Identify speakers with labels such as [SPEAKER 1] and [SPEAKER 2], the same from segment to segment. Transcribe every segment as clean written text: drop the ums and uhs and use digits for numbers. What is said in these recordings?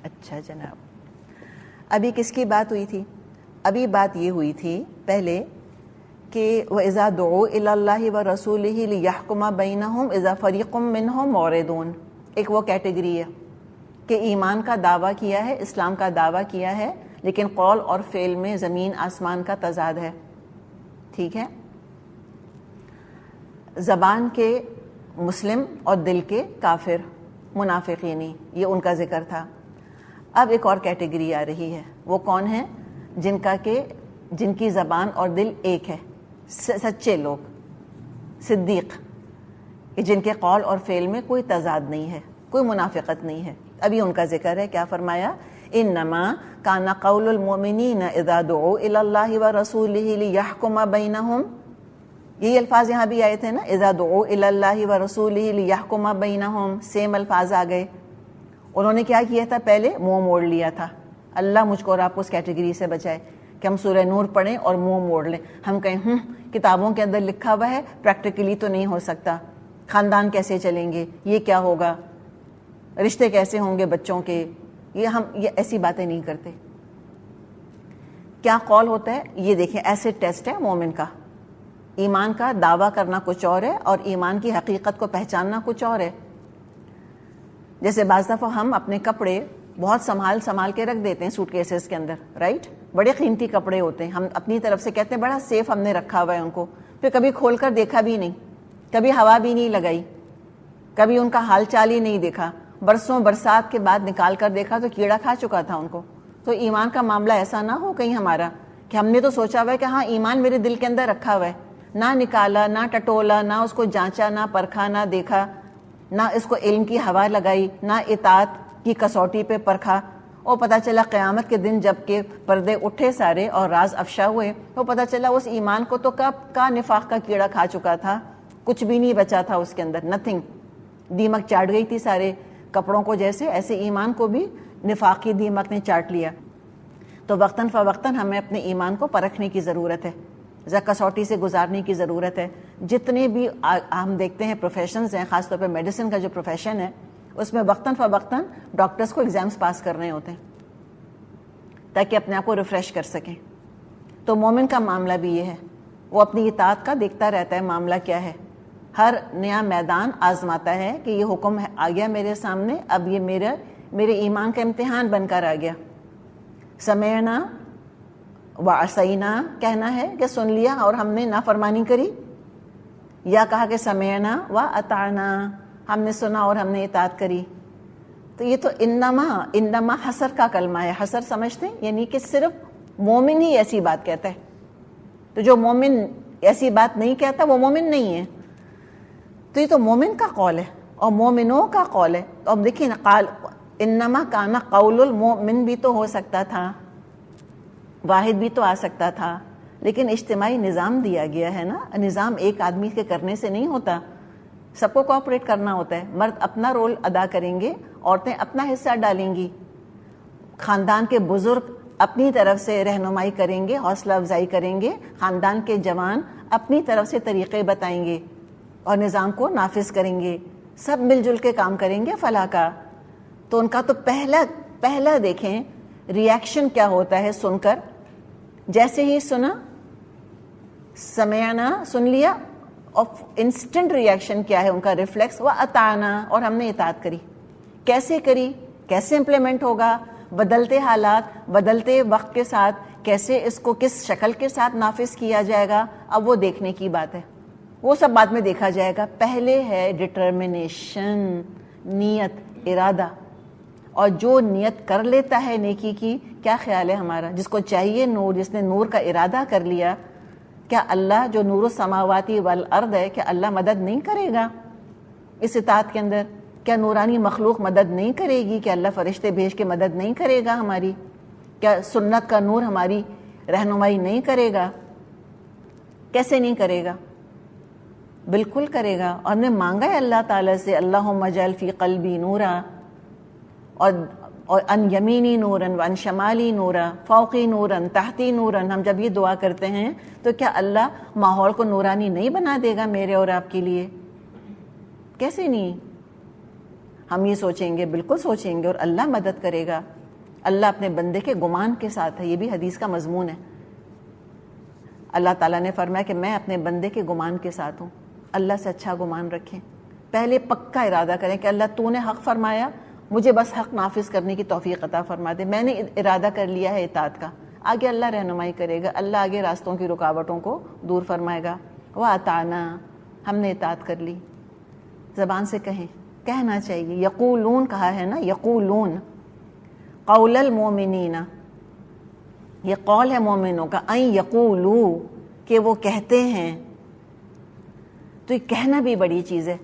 [SPEAKER 1] اچھا جناب، ابھی کس کی بات ہوئی تھی؟ ابھی بات یہ ہوئی تھی پہلے کہ وَإِذَا دُعُوا إِلَى اللَّهِ وَرَسُولِهِ لِيَحْكُمَ بَيْنَهُمْ إِذَا فَرِيقٌ مِّنْهُمْ مُعْرِضُونَ. ایک وہ کیٹیگری ہے کہ ایمان کا دعویٰ کیا ہے، اسلام کا دعویٰ کیا ہے، لیکن قول اور فعل میں زمین آسمان کا تضاد ہے. ٹھیک ہے، زبان کے مسلم اور دل کے کافر منافقینی، یہ ان کا ذکر تھا. اب ایک اور کیٹیگری آ رہی ہے، وہ کون ہے؟ جن کی زبان اور دل ایک ہے، سچے لوگ، صدیق، جن کے قول اور فعل میں کوئی تضاد نہیں ہے، کوئی منافقت نہیں ہے. ابھی ان کا ذکر ہے. کیا فرمایا؟ انما کان قول المؤمنین اذا دعوا الی اللہ ورسولہ لیحکم بینہم. یہی الفاظ یہاں بھی آئے تھے نا، اذا دعوا الی اللہ ورسولہ لیحکم بینہم، سیم الفاظ آ گئے. انہوں نے کیا کیا تھا؟ پہلے منہ موڑ لیا تھا. اللہ مجھ کو اور آپ کو اس کیٹیگری سے بچائے کہ ہم سورہ نور پڑھیں اور منہ موڑ لیں. ہم کہیں کتابوں کے اندر لکھا ہوا ہے، پریکٹیکلی تو نہیں ہو سکتا، خاندان کیسے چلیں گے، یہ کیا ہوگا، رشتے کیسے ہوں گے بچوں کے، ہم ایسی باتیں نہیں کرتے. کیا قول ہوتا ہے یہ دیکھیں، ایسڈ ٹیسٹ ہے مومن کا. ایمان کا دعویٰ کرنا کچھ اور ہے اور ایمان کی حقیقت کو پہچاننا کچھ اور ہے. جیسے بعض دفعہ ہم اپنے کپڑے بہت سنبھال کے رکھ دیتے ہیں سوٹ کیسز کے اندر، رائٹ؟ بڑے قیمتی کپڑے ہوتے ہیں، ہم اپنی طرف سے کہتے ہیں بڑا سیف ہم نے رکھا ہوا ہے ان کو، پھر کبھی کھول کر دیکھا بھی نہیں، کبھی ہوا بھی نہیں لگائی، کبھی ان کا حال چال ہی نہیں دیکھا، برسوں برسات کے بعد نکال کر دیکھا تو کیڑا کھا چکا تھا ان کو. تو ایمان کا معاملہ ایسا نہ ہو کہیں ہمارا کہ ہم نے تو سوچا ہوا ہے کہ ہاں ایمان میرے دل کے اندر رکھا ہوا ہے، نہ نکالا، نہ ٹٹولا، نہ اس کو جانچا، نہ پرکھا، نہ دیکھا، نہ اس کو علم کی ہوا لگائی، نہ اطاعت کی کسوٹی پہ پرکھا. اور پتہ چلا قیامت کے دن جب کہ پردے اٹھے سارے اور راز افشا ہوئے تو پتہ چلا اس ایمان کو تو کب کا نفاق کا کیڑا کھا چکا تھا، کچھ بھی نہیں بچا تھا اس کے اندر، نتھنگ. دیمک چاٹ گئی تھی سارے کپڑوں کو جیسے، ایسے ایمان کو بھی نفاقی دیمک نے چاٹ لیا. تو وقتاً فوقتاً ہمیں اپنے ایمان کو پرکھنے کی ضرورت ہے، کسوٹی سے گزارنے کی ضرورت ہے. جتنے بھی ہم دیکھتے ہیں پروفیشنز ہیں، خاص طور پہ میڈیسن کا جو پروفیشن ہے، اس میں وقتاً فوقتاً ڈاکٹرز کو ایگزامز پاس کرنے ہوتے ہیں تاکہ اپنے آپ کو ریفریش کر سکیں. تو مومن کا معاملہ بھی یہ ہے، وہ اپنی اطاعت کا دیکھتا رہتا ہے معاملہ کیا ہے. ہر نیا میدان آزماتا ہے کہ یہ حکم آ گیا میرے سامنے، اب یہ میرے ایمان کا امتحان بن کر آ گیا. سمعنا وعصینا کہنا ہے کہ سن لیا اور ہم نے نافرمانی کری، یا کہا کہ سمعنا واطعنا، ہم نے سنا اور ہم نے اطاعت کری. تو یہ تو انما حسر کا کلمہ ہے. حسر سمجھتے ہیں یعنی کہ صرف مومن ہی ایسی بات کہتا ہے. تو جو مومن ایسی بات نہیں کہتا وہ مومن نہیں ہے. تو یہ تو مومن کا قول ہے اور مومنوں کا قول ہے. تو اب دیکھیں قال انما کانا قول المؤمن بھی تو ہو سکتا تھا، واحد بھی تو آ سکتا تھا، لیکن اجتماعی نظام دیا گیا ہے نا. نظام ایک آدمی کے کرنے سے نہیں ہوتا، سب کو کوآپریٹ کرنا ہوتا ہے. مرد اپنا رول ادا کریں گے، عورتیں اپنا حصہ ڈالیں گی، خاندان کے بزرگ اپنی طرف سے رہنمائی کریں گے، حوصلہ افزائی کریں گے، خاندان کے جوان اپنی طرف سے طریقے بتائیں گے اور نظام کو نافذ کریں گے. سب مل جل کے کام کریں گے فلاح کا. تو ان کا تو پہلا دیکھیں ریاکشن کیا ہوتا ہے سن کر. جیسے ہی سنا، سمعنا سن لیا، اور انسٹنٹ ریاکشن کیا ہے ان کا ریفلیکس، واطعنا، اور ہم نے اطاعت کری. کیسے کری، کیسے امپلیمنٹ ہوگا، بدلتے حالات بدلتے وقت کے ساتھ کیسے اس کو کس شکل کے ساتھ نافذ کیا جائے گا، اب وہ دیکھنے کی بات ہے. وہ سب بعد میں دیکھا جائے گا. پہلے ہے ڈٹرمنیشن، نیت، ارادہ. اور جو نیت کر لیتا ہے نیکی کی، کیا خیال ہے ہمارا، جس کو چاہیے نور، جس نے نور کا ارادہ کر لیا، کیا اللہ جو نور السماواتی والارض ہے، کیا اللہ مدد نہیں کرے گا اس اطاعت کے اندر؟ کیا نورانی مخلوق مدد نہیں کرے گی؟ کیا اللہ فرشتے بھیج کے مدد نہیں کرے گا ہماری؟ کیا سنت کا نور ہماری رہنمائی نہیں کرے گا؟ کیسے نہیں کرے گا؟ بالکل کرے گا. اور ہم نے مانگا ہے اللہ تعالیٰ سے، اللہم اجعل فی قلبی نورا، اور ان یمینی نورن وان شمالی نورا، فوقی نورن تحتی نورن. ہم جب یہ دعا کرتے ہیں تو کیا اللہ ماحول کو نورانی نہیں بنا دے گا میرے اور آپ کے لیے؟ کیسے نہیں؟ ہم یہ سوچیں گے، بالکل سوچیں گے، اور اللہ مدد کرے گا. اللہ اپنے بندے کے گمان کے ساتھ ہے. یہ بھی حدیث کا مضمون ہے. اللہ تعالیٰ نے فرمایا کہ میں اپنے بندے کے گمان کے ساتھ ہوں. اللہ سے اچھا گمان رکھیں. پہلے پکا ارادہ کریں کہ اللہ تو نے حق فرمایا، مجھے بس حق نافذ کرنے کی توفیق عطا فرما دے. میں نے ارادہ کر لیا ہے اطاعت کا. آگے اللہ رہنمائی کرے گا، اللہ آگے راستوں کی رکاوٹوں کو دور فرمائے گا. وَأَطَعْنَا، ہم نے اطاعت کر لی. زبان سے کہیں، کہنا چاہیے. یقولون کہا ہے نا، یقولون قول المومنین، یہ قول ہے مومنوں کا. ان یقولو، کہ وہ کہتے ہیں. تو یہ کہنا بھی بڑی چیز ہے.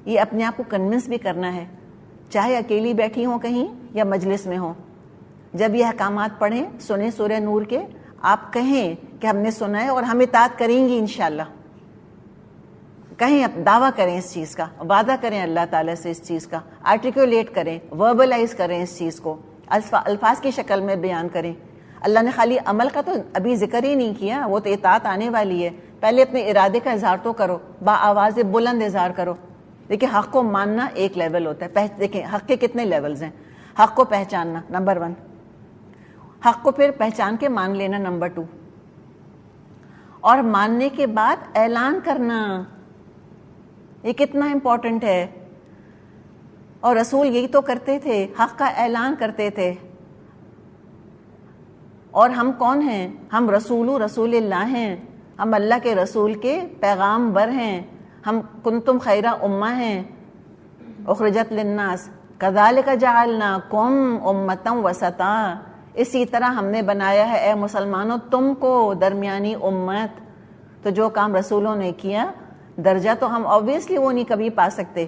[SPEAKER 1] یہ اپنے آپ کو کنونس بھی کرنا ہے، چاہے اکیلی بیٹھی ہوں کہیں یا مجلس میں ہوں. جب یہ احکامات پڑھیں، سنیں سورہ نور کے، آپ کہیں کہ ہم نے سنا ہے اور ہم اطاعت کریں گی انشاءاللہ. کہیں دعویٰ کریں اس چیز کا، وعدہ کریں اللہ تعالیٰ سے اس چیز کا، آرٹیکولیٹ کریں، وربلائز کریں اس چیز کو، الفاظ کی شکل میں بیان کریں. اللہ نے خالی عمل کا تو ابھی ذکر ہی نہیں کیا، وہ تو اطاعت آنے والی ہے. پہلے اپنے ارادے کا اظہار تو کرو، با آواز بلند اظہار کرو. دیکھیں حق کو ماننا ایک لیول ہوتا ہے. دیکھیں حق کے کتنے لیولز ہیں. حق کو پہچاننا نمبر 1، حق کو پھر پہچان کے مان لینا نمبر 2، اور ماننے کے بعد اعلان کرنا. یہ کتنا امپورٹنٹ ہے. اور رسول یہی تو کرتے تھے، حق کا اعلان کرتے تھے. اور ہم کون ہیں؟ ہم رسول اللہ ہیں. ہم اللہ کے رسول کے پیغام بر ہیں. ہم کنتم خیر امہ ہیں اخرجت للناس کذالک جعلناکم امۃ وسطا. اسی طرح ہم نے بنایا ہے اے مسلمانوں تم کو درمیانی امت. تو جو کام رسولوں نے کیا، درجہ تو ہم آبویسلی وہ نہیں کبھی پا سکتے،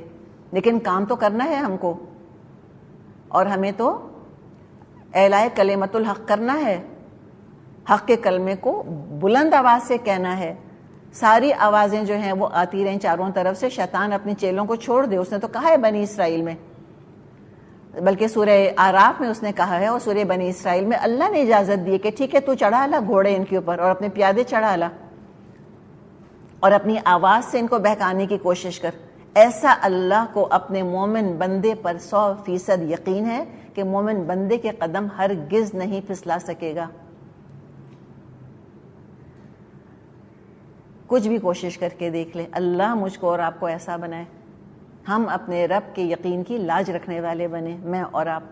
[SPEAKER 1] لیکن کام تو کرنا ہے ہم کو. اور ہمیں تو اعلاء کلمۃ الحق کرنا ہے. حق کے کلمے کو بلند آواز سے کہنا ہے. ساری آوازیں جو ہیں وہ آتی رہیں چاروں طرف سے. شیطان اپنے چیلوں کو چھوڑ دے. اس نے تو کہا ہے بنی اسرائیل میں، بلکہ سورہ آراف میں اس نے کہا ہے، اور سورہ بنی اسرائیل میں اللہ نے اجازت دی کہ ٹھیک ہے تو چڑھا لا گھوڑے ان کے اوپر اور اپنے پیادے چڑھا لا، اور اپنی آواز سے ان کو بہکانے کی کوشش کر. ایسا اللہ کو اپنے مومن بندے پر 100% یقین ہے کہ مومن بندے کے قدم ہرگز نہیں پھسلا سکے گا. کچھ بھی کوشش کر کے دیکھ لیں. اللہ مجھ کو اور آپ کو ایسا بنائے، ہم اپنے رب کے یقین کی لاج رکھنے والے بنے، میں اور آپ.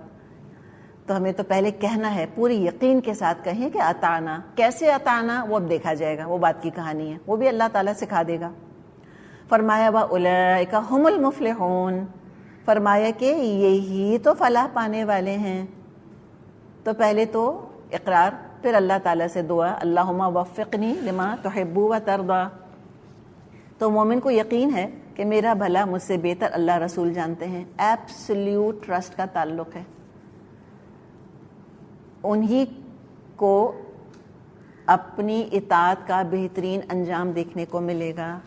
[SPEAKER 1] تو ہمیں تو پہلے کہنا ہے، پوری یقین کے ساتھ کہیں کہ اطعنا. کیسے اطعنا وہ اب دیکھا جائے گا، وہ بات کی کہانی ہے، وہ بھی اللہ تعالیٰ سکھا دے گا. فرمایا وَأُولَئِكَ هُمُ الْمُفْلِحُونَ، فرمایا کہ یہی تو فلاح پانے والے ہیں. تو پہلے تو اقرار، پھر اللہ تعالیٰ سے دعا، اللہم وفقنی لما تحب و ترضا. تو مومن کو یقین ہے کہ میرا بھلا مجھ سے بہتر اللہ رسول جانتے ہیں. ایبسلیوٹ ٹرسٹ کا تعلق ہے. انہی کو اپنی اطاعت کا بہترین انجام دیکھنے کو ملے گا.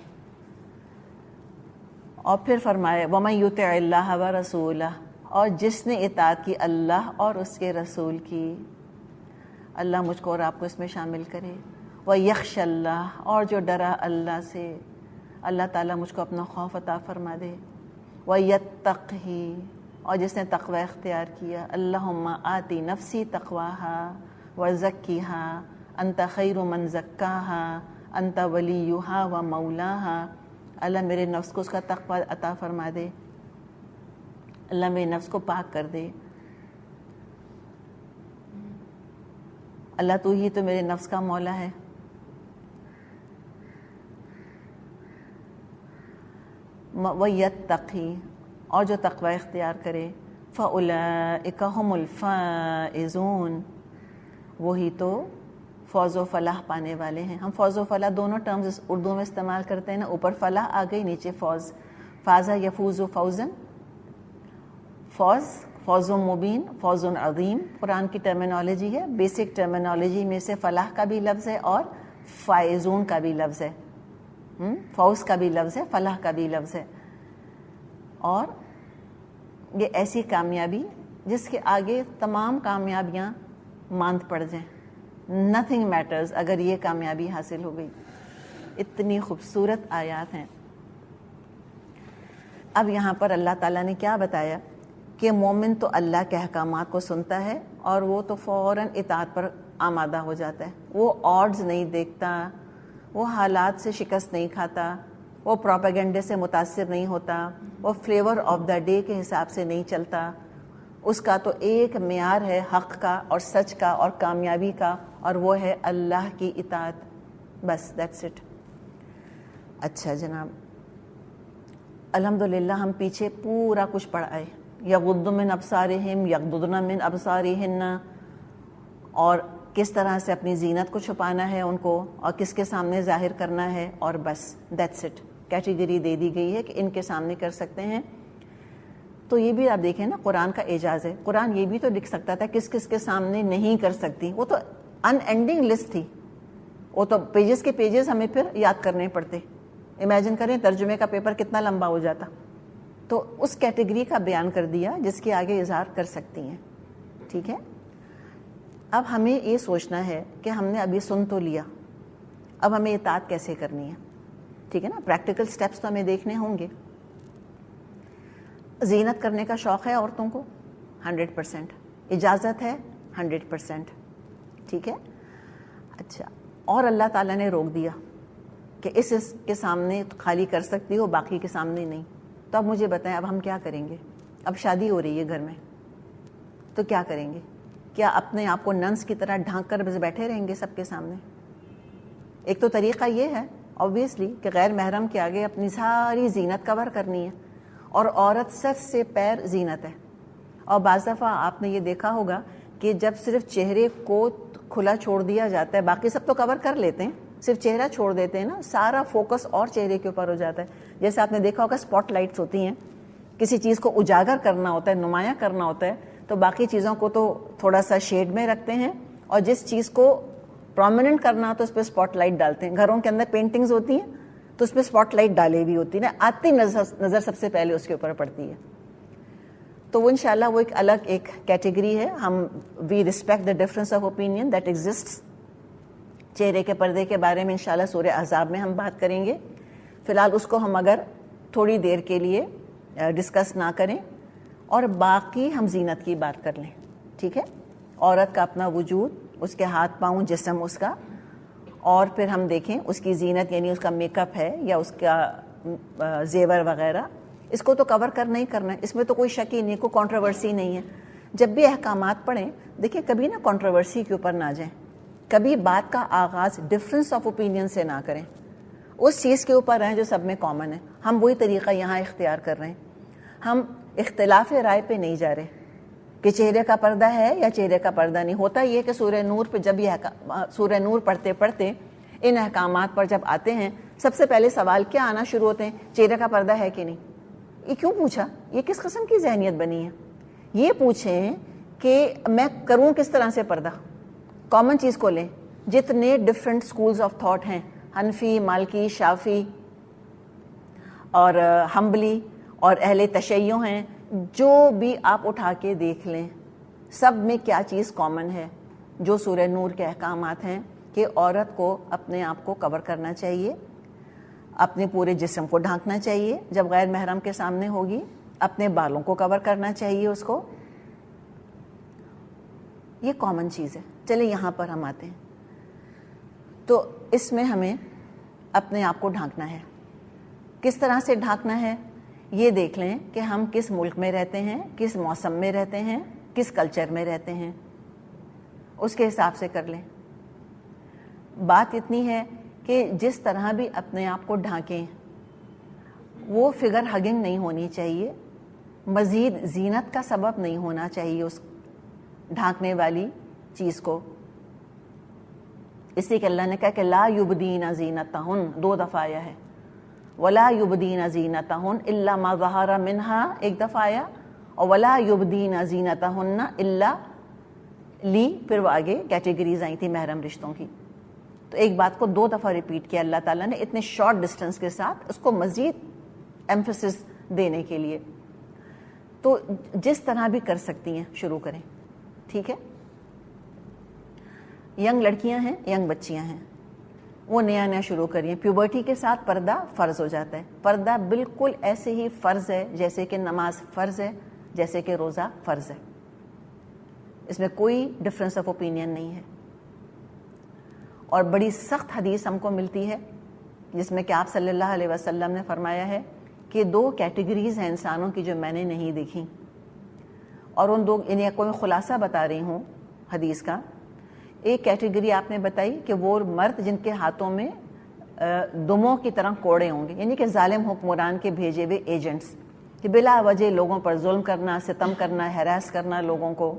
[SPEAKER 1] اور پھر فرمایا وَمَن يُطِعِ اللَّهَ وَرَسُولَهُ، اور جس نے اطاعت کی اللہ اور اس کے رسول کی. اللہ مجھ کو اور آپ کو اس میں شامل کرے. وَيَخْشَ اللَّهَ، اور جو ڈرا اللہ سے، اللہ تعالیٰ مجھ کو اپنا خوف عطا فرما دے. وَيَتَّقْهِ، اور جس نے تقوی اختیار کیا. اللہم آتی نفسی تقواہا وزکیہا انت خیر من زکاہا انت ولیہا و مولاہا. اللہ میرے نفس کو اس کا تقوی عطا فرما دے. اللہ میرے نفس کو پاک کر دے. اللہ تو ہی تو میرے نفس کا مولا ہے. وَيَتَّقِي، اور جو تقوی اختیار کرے. فَأُولَئِكَ هُمُ الْفَائِزُونَ، وہی تو فوز و فلاح پانے والے ہیں. ہم فوز و فلاح دونوں ٹرمز اردو میں استعمال کرتے ہیں نا. اوپر فلاح آ گئی، نیچے فوز. فازہ یفوز فوزن، فوز مبین، فوز عظیم قرآن کی ٹرمینالوجی ہے. بیسک ٹرمینالوجی میں سے فلاح کا بھی لفظ ہے اور فائزون کا بھی لفظ ہے. فوز کا بھی لفظ ہے، فلاح کا بھی لفظ ہے. اور یہ ایسی کامیابی جس کے آگے تمام کامیابیاں ماند پڑ جائیں. نتھنگ میٹرز اگر یہ کامیابی حاصل ہو گئی. اتنی خوبصورت آیات ہیں. اب یہاں پر اللہ تعالیٰ نے کیا بتایا کہ مومن تو اللہ کے احکامات کو سنتا ہے اور وہ تو فوراً اطاعت پر آمادہ ہو جاتا ہے. وہ آڈز نہیں دیکھتا, وہ حالات سے شکست نہیں کھاتا, وہ پروپیگنڈے سے متاثر نہیں ہوتا, وہ فلیور آف دا ڈے کے حساب سے نہیں چلتا. اس کا تو ایک معیار ہے حق کا اور سچ کا اور کامیابی کا, اور وہ ہے اللہ کی اطاعت. بس دیٹس اٹ. اچھا جناب, الحمدللہ ہم پیچھے پورا کچھ پڑھ آئے. یغض من ابصارہم یغضضن من ابصارہن, اور کس طرح سے اپنی زینت کو چھپانا ہے ان کو اور کس کے سامنے ظاہر کرنا ہے, اور بس دیٹس اٹ. کیٹیگری دے دی گئی ہے کہ ان کے سامنے کر سکتے ہیں. تو یہ بھی آپ دیکھیں نا, قرآن کا اعجاز ہے. قرآن یہ بھی تو لکھ سکتا تھا کس کس کے سامنے نہیں کر سکتی. وہ تو ان اینڈنگ لسٹ تھی, وہ تو پیجز کے پیجز ہمیں پھر یاد کرنے پڑتے. امیجن کریں ترجمے کا پیپر کتنا لمبا ہو جاتا. تو اس کیٹیگری کا بیان کر دیا جس کے آگے اظہار کر سکتی ہیں. ٹھیک ہے, اب ہمیں یہ سوچنا ہے کہ ہم نے ابھی سن تو لیا, اب ہمیں اطاعت کیسے کرنی ہے. ٹھیک ہے نا, پریکٹیکل سٹیپس تو ہمیں دیکھنے ہوں گے. زینت کرنے کا شوق ہے عورتوں کو 100%, اجازت ہے 100%. ٹھیک ہے, اچھا, اور اللہ تعالیٰ نے روک دیا کہ اس کے سامنے خالی کر سکتی ہو, باقی کے سامنے نہیں. تو اب مجھے بتائیں اب ہم کیا کریں گے. اب شادی ہو رہی ہے گھر میں, تو کیا کریں گے. کیا اپنے آپ کو ننس کی طرح ڈھانک کر بس بیٹھے رہیں گے سب کے سامنے. ایک تو طریقہ یہ ہے obviously کہ غیر محرم کے آگے اپنی ساری زینت کور کرنی ہے, اور عورت سر سے پیر زینت ہے. اور بعض دفعہ آپ نے یہ دیکھا ہوگا کہ جب صرف چہرے کو کھلا چھوڑ دیا جاتا ہے, باقی سب تو کور کر لیتے ہیں, صرف چہرہ چھوڑ دیتے ہیں نا, سارا فوکس اور چہرے کے اوپر ہو جاتا ہے. جیسے آپ نے دیکھا ہوگا اسپاٹ لائٹس ہوتی ہیں, کسی چیز کو اجاگر کرنا ہوتا ہے, نمایاں کرنا ہوتا ہے, تو باقی چیزوں کو تو تھوڑا سا شیڈ میں رکھتے ہیں, اور جس چیز کو پرومیننٹ کرنا تو اس پہ اسپاٹ لائٹ ڈالتے ہیں. گھروں کے اندر پینٹنگز ہوتی ہیں تو اس پہ اسپاٹ لائٹ ڈالے ہوئی ہوتی ہے نا, آتی نظر سب سے پہلے اس کے اوپر پڑتی ہے. تو وہ انشاءاللہ وہ ایک الگ ایک کیٹیگری ہے. ہم we respect the difference of opinion that exists. چہرے کے پردے کے بارے میں انشاءاللہ سورہ احزاب میں ہم بات کریں گے. فی الحال اس کو ہم اگر تھوڑی دیر کے لیے ڈسکس نہ کریں, اور باقی ہم زینت کی بات کر لیں. ٹھیک ہے, عورت کا اپنا وجود, اس کے ہاتھ پاؤں, جسم اس کا, اور پھر ہم دیکھیں اس کی زینت یعنی اس کا میک اپ ہے یا اس کا زیور وغیرہ, اس کو تو کور کرنا ہی کرنا ہے. اس میں تو کوئی شک ہی نہیں, کوئی کنٹروورسی نہیں ہے. جب بھی احکامات پڑھیں دیکھیں کبھی نہ کنٹروورسی کے اوپر نہ جائیں, کبھی بات کا آغاز ڈفرینس آف اوپینین سے نہ کریں, اس چیز کے اوپر رہیں جو سب میں کامن ہے. ہم وہی طریقہ یہاں اختیار کر رہے ہیں. ہم اختلاف رائے پہ نہیں جا رہے کہ چہرے کا پردہ ہے یا چہرے کا پردہ نہیں. ہوتا یہ کہ سورہ نور پہ جب یہ سورہ نور پڑھتے پڑھتے ان احکامات پر جب آتے ہیں, سب سے پہلے سوال کیا آنا شروع ہوتے ہیں, چہرے کا پردہ ہے کہ نہیں. یہ کیوں پوچھا, یہ کس قسم کی ذہنیت بنی ہے. یہ پوچھیں کہ میں کروں کس طرح سے پردہ. کامن چیز کو لیں, جتنے ڈفرینٹ سکولز آف تھاٹ ہیں, حنفی, مالکی, شافی اور حنبلی اور اہل تشیع ہیں, جو بھی آپ اٹھا کے دیکھ لیں, سب میں کیا چیز کامن ہے, جو سورہ نور کے احکامات ہیں کہ عورت کو اپنے آپ کو کور کرنا چاہیے, اپنے پورے جسم کو ڈھانکنا چاہیے جب غیر محرم کے سامنے ہوگی, اپنے بالوں کو کور کرنا چاہیے اس کو. یہ کامن چیز ہے. چلے یہاں پر ہم آتے ہیں, تو اس میں ہمیں اپنے آپ کو ڈھانکنا ہے. کس طرح سے ڈھانکنا ہے یہ دیکھ لیں کہ ہم کس ملک میں رہتے ہیں, کس موسم میں رہتے ہیں, کس کلچر میں رہتے ہیں, اس کے حساب سے کر لیں. بات اتنی ہے کہ جس طرح بھی اپنے آپ کو ڈھانکیں وہ فگر ہگنگ نہیں ہونی چاہیے, مزید زینت کا سبب نہیں ہونا چاہیے اس ڈھانکنے والی چیز کو. اسی کہ اللہ نے کہا کہ لا یبدین زینتہن, 2 دفعہ آیا ہے, ولا یبدین زینتہن الا ما ظہر منہا, 1 دفعہ آیا, اور ولا یبدین زینتہن الا لی, پھر وہ آگے کیٹیگریز آئی تھی محرم رشتوں کی. تو ایک بات کو 2 دفعہ ریپیٹ کیا اللہ تعالیٰ نے اتنے شارٹ ڈسٹینس کے ساتھ, اس کو مزید ایمفیسس دینے کے لیے. تو جس طرح بھی کر سکتی ہیں شروع کریں. ٹھیک ہے, ینگ لڑکیاں ہیں, ینگ بچیاں ہیں, وہ نیا شروع کریے. پیوبرٹی کے ساتھ پردہ فرض ہو جاتا ہے. پردہ بالکل ایسے ہی فرض ہے جیسے کہ نماز فرض ہے, جیسے کہ روزہ فرض ہے. اس میں کوئی ڈفرینس آف اوپینین نہیں ہے. اور بڑی سخت حدیث ہم کو ملتی ہے جس میں کہ آپ صلی اللہ علیہ وسلم نے فرمایا ہے کہ 2 کیٹیگریز ہیں انسانوں کی جو میں نے نہیں دیکھی, اور ان 2 انہیں کوئی خلاصہ بتا رہی ہوں حدیث کا. ایک کیٹیگری آپ نے بتائی کہ وہ مرد جن کے ہاتھوں میں دموں کی طرح کوڑے ہوں گے, یعنی کہ ظالم حکمران کے بھیجے ہوئے ایجنٹس, کہ بلا وجہ لوگوں پر ظلم کرنا, ستم کرنا, ہراس کرنا لوگوں کو.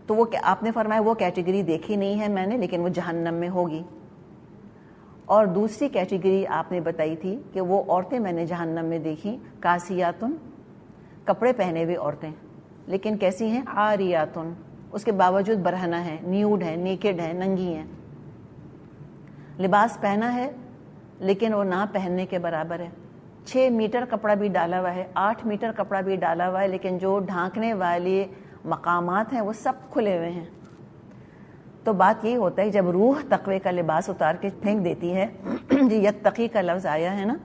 [SPEAKER 1] تو وہ آپ نے فرمایا وہ کیٹیگری دیکھی نہیں ہے میں نے, لیکن وہ جہنم میں ہوگی. اور دوسری کیٹیگری آپ نے بتائی تھی کہ وہ عورتیں میں نے جہنم میں دیکھی, کاسیاتن, کپڑے پہنے ہوئے عورتیں, لیکن کیسی ہیں؟ عاریاتن, اس کے باوجود برہنہ ہیں, نیوڈ ہیں, نیکڈ ہیں, ننگی ہیں. لباس پہنا ہے لیکن وہ نہ پہننے کے برابر ہے. 6 میٹر کپڑا بھی ڈالا ہوا ہے, 8 میٹر کپڑا بھی ڈالا ہوا ہے, لیکن جو ڈھانکنے والے مقامات ہیں وہ سب کھلے ہوئے ہیں. تو بات یہ ہوتا ہے جب روح تقوی کا لباس اتار کے پھینک دیتی ہے, جی یتقی کا لفظ آیا ہے نا,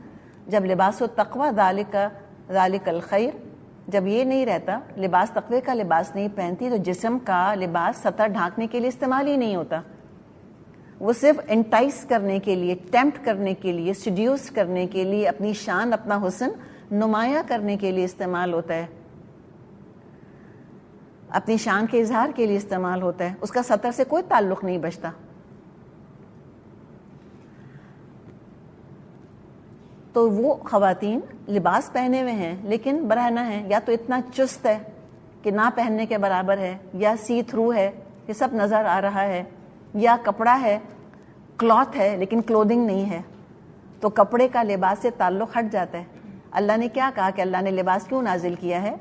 [SPEAKER 1] جب لباس و تقوی ذالک الخیر, جب یہ نہیں رہتا, لباس تقوی کا لباس نہیں پہنتی, تو جسم کا لباس سطح ڈھانکنے کے لیے استعمال ہی نہیں ہوتا. وہ صرف انٹائس کرنے کے لیے, ٹیمپٹ کرنے کے لیے, سیڈیوس کرنے کے لیے, اپنی شان, اپنا حسن نمایاں کرنے کے لیے استعمال ہوتا ہے, اپنی شان کے اظہار کے لیے استعمال ہوتا ہے. اس کا سطر سے کوئی تعلق نہیں بچتا. تو وہ خواتین لباس پہنے ہوئے ہیں لیکن برہنہ ہیں, یا تو اتنا چست ہے کہ نہ پہننے کے برابر ہے, یا سی تھرو ہے کہ سب نظر آ رہا ہے, یا کپڑا ہے, کلاتھ ہے لیکن کلودنگ نہیں ہے. تو کپڑے کا لباس سے تعلق ہٹ جاتا ہے. اللہ نے کیا کہا کہ اللہ نے لباس کیوں نازل کیا ہے؟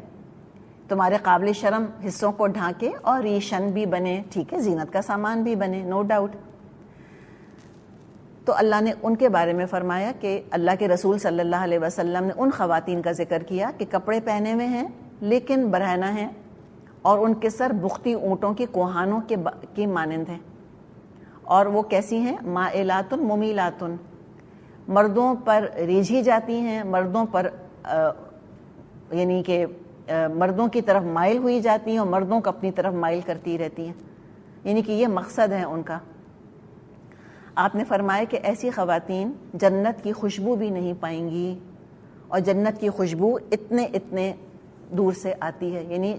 [SPEAKER 1] تمہارے قابل شرم حصوں کو ڈھانکے اور ریشن بھی بنے, ٹھیک ہے, زینت کا سامان بھی بنے, نو ڈاؤٹ. تو اللہ نے ان کے بارے میں فرمایا کہ اللہ کے رسول صلی اللہ علیہ وسلم نے ان خواتین کا ذکر کیا کہ کپڑے پہنے ہوئے ہیں لیکن برہنہ ہیں, اور ان کے سر بختی اونٹوں کی کوہانوں کی مانند ہیں. اور وہ کیسی ہیں؟ مائلاتن ممیلاتن, مردوں پر ریجھی جاتی ہیں, مردوں پر یعنی کہ مردوں کی طرف مائل ہوئی جاتی ہیں, اور مردوں کو اپنی طرف مائل کرتی رہتی ہیں, یعنی کہ یہ مقصد ہے ان کا. آپ نے فرمایا کہ ایسی خواتین جنت کی خوشبو بھی نہیں پائیں گی, اور جنت کی خوشبو اتنے دور سے آتی ہے, یعنی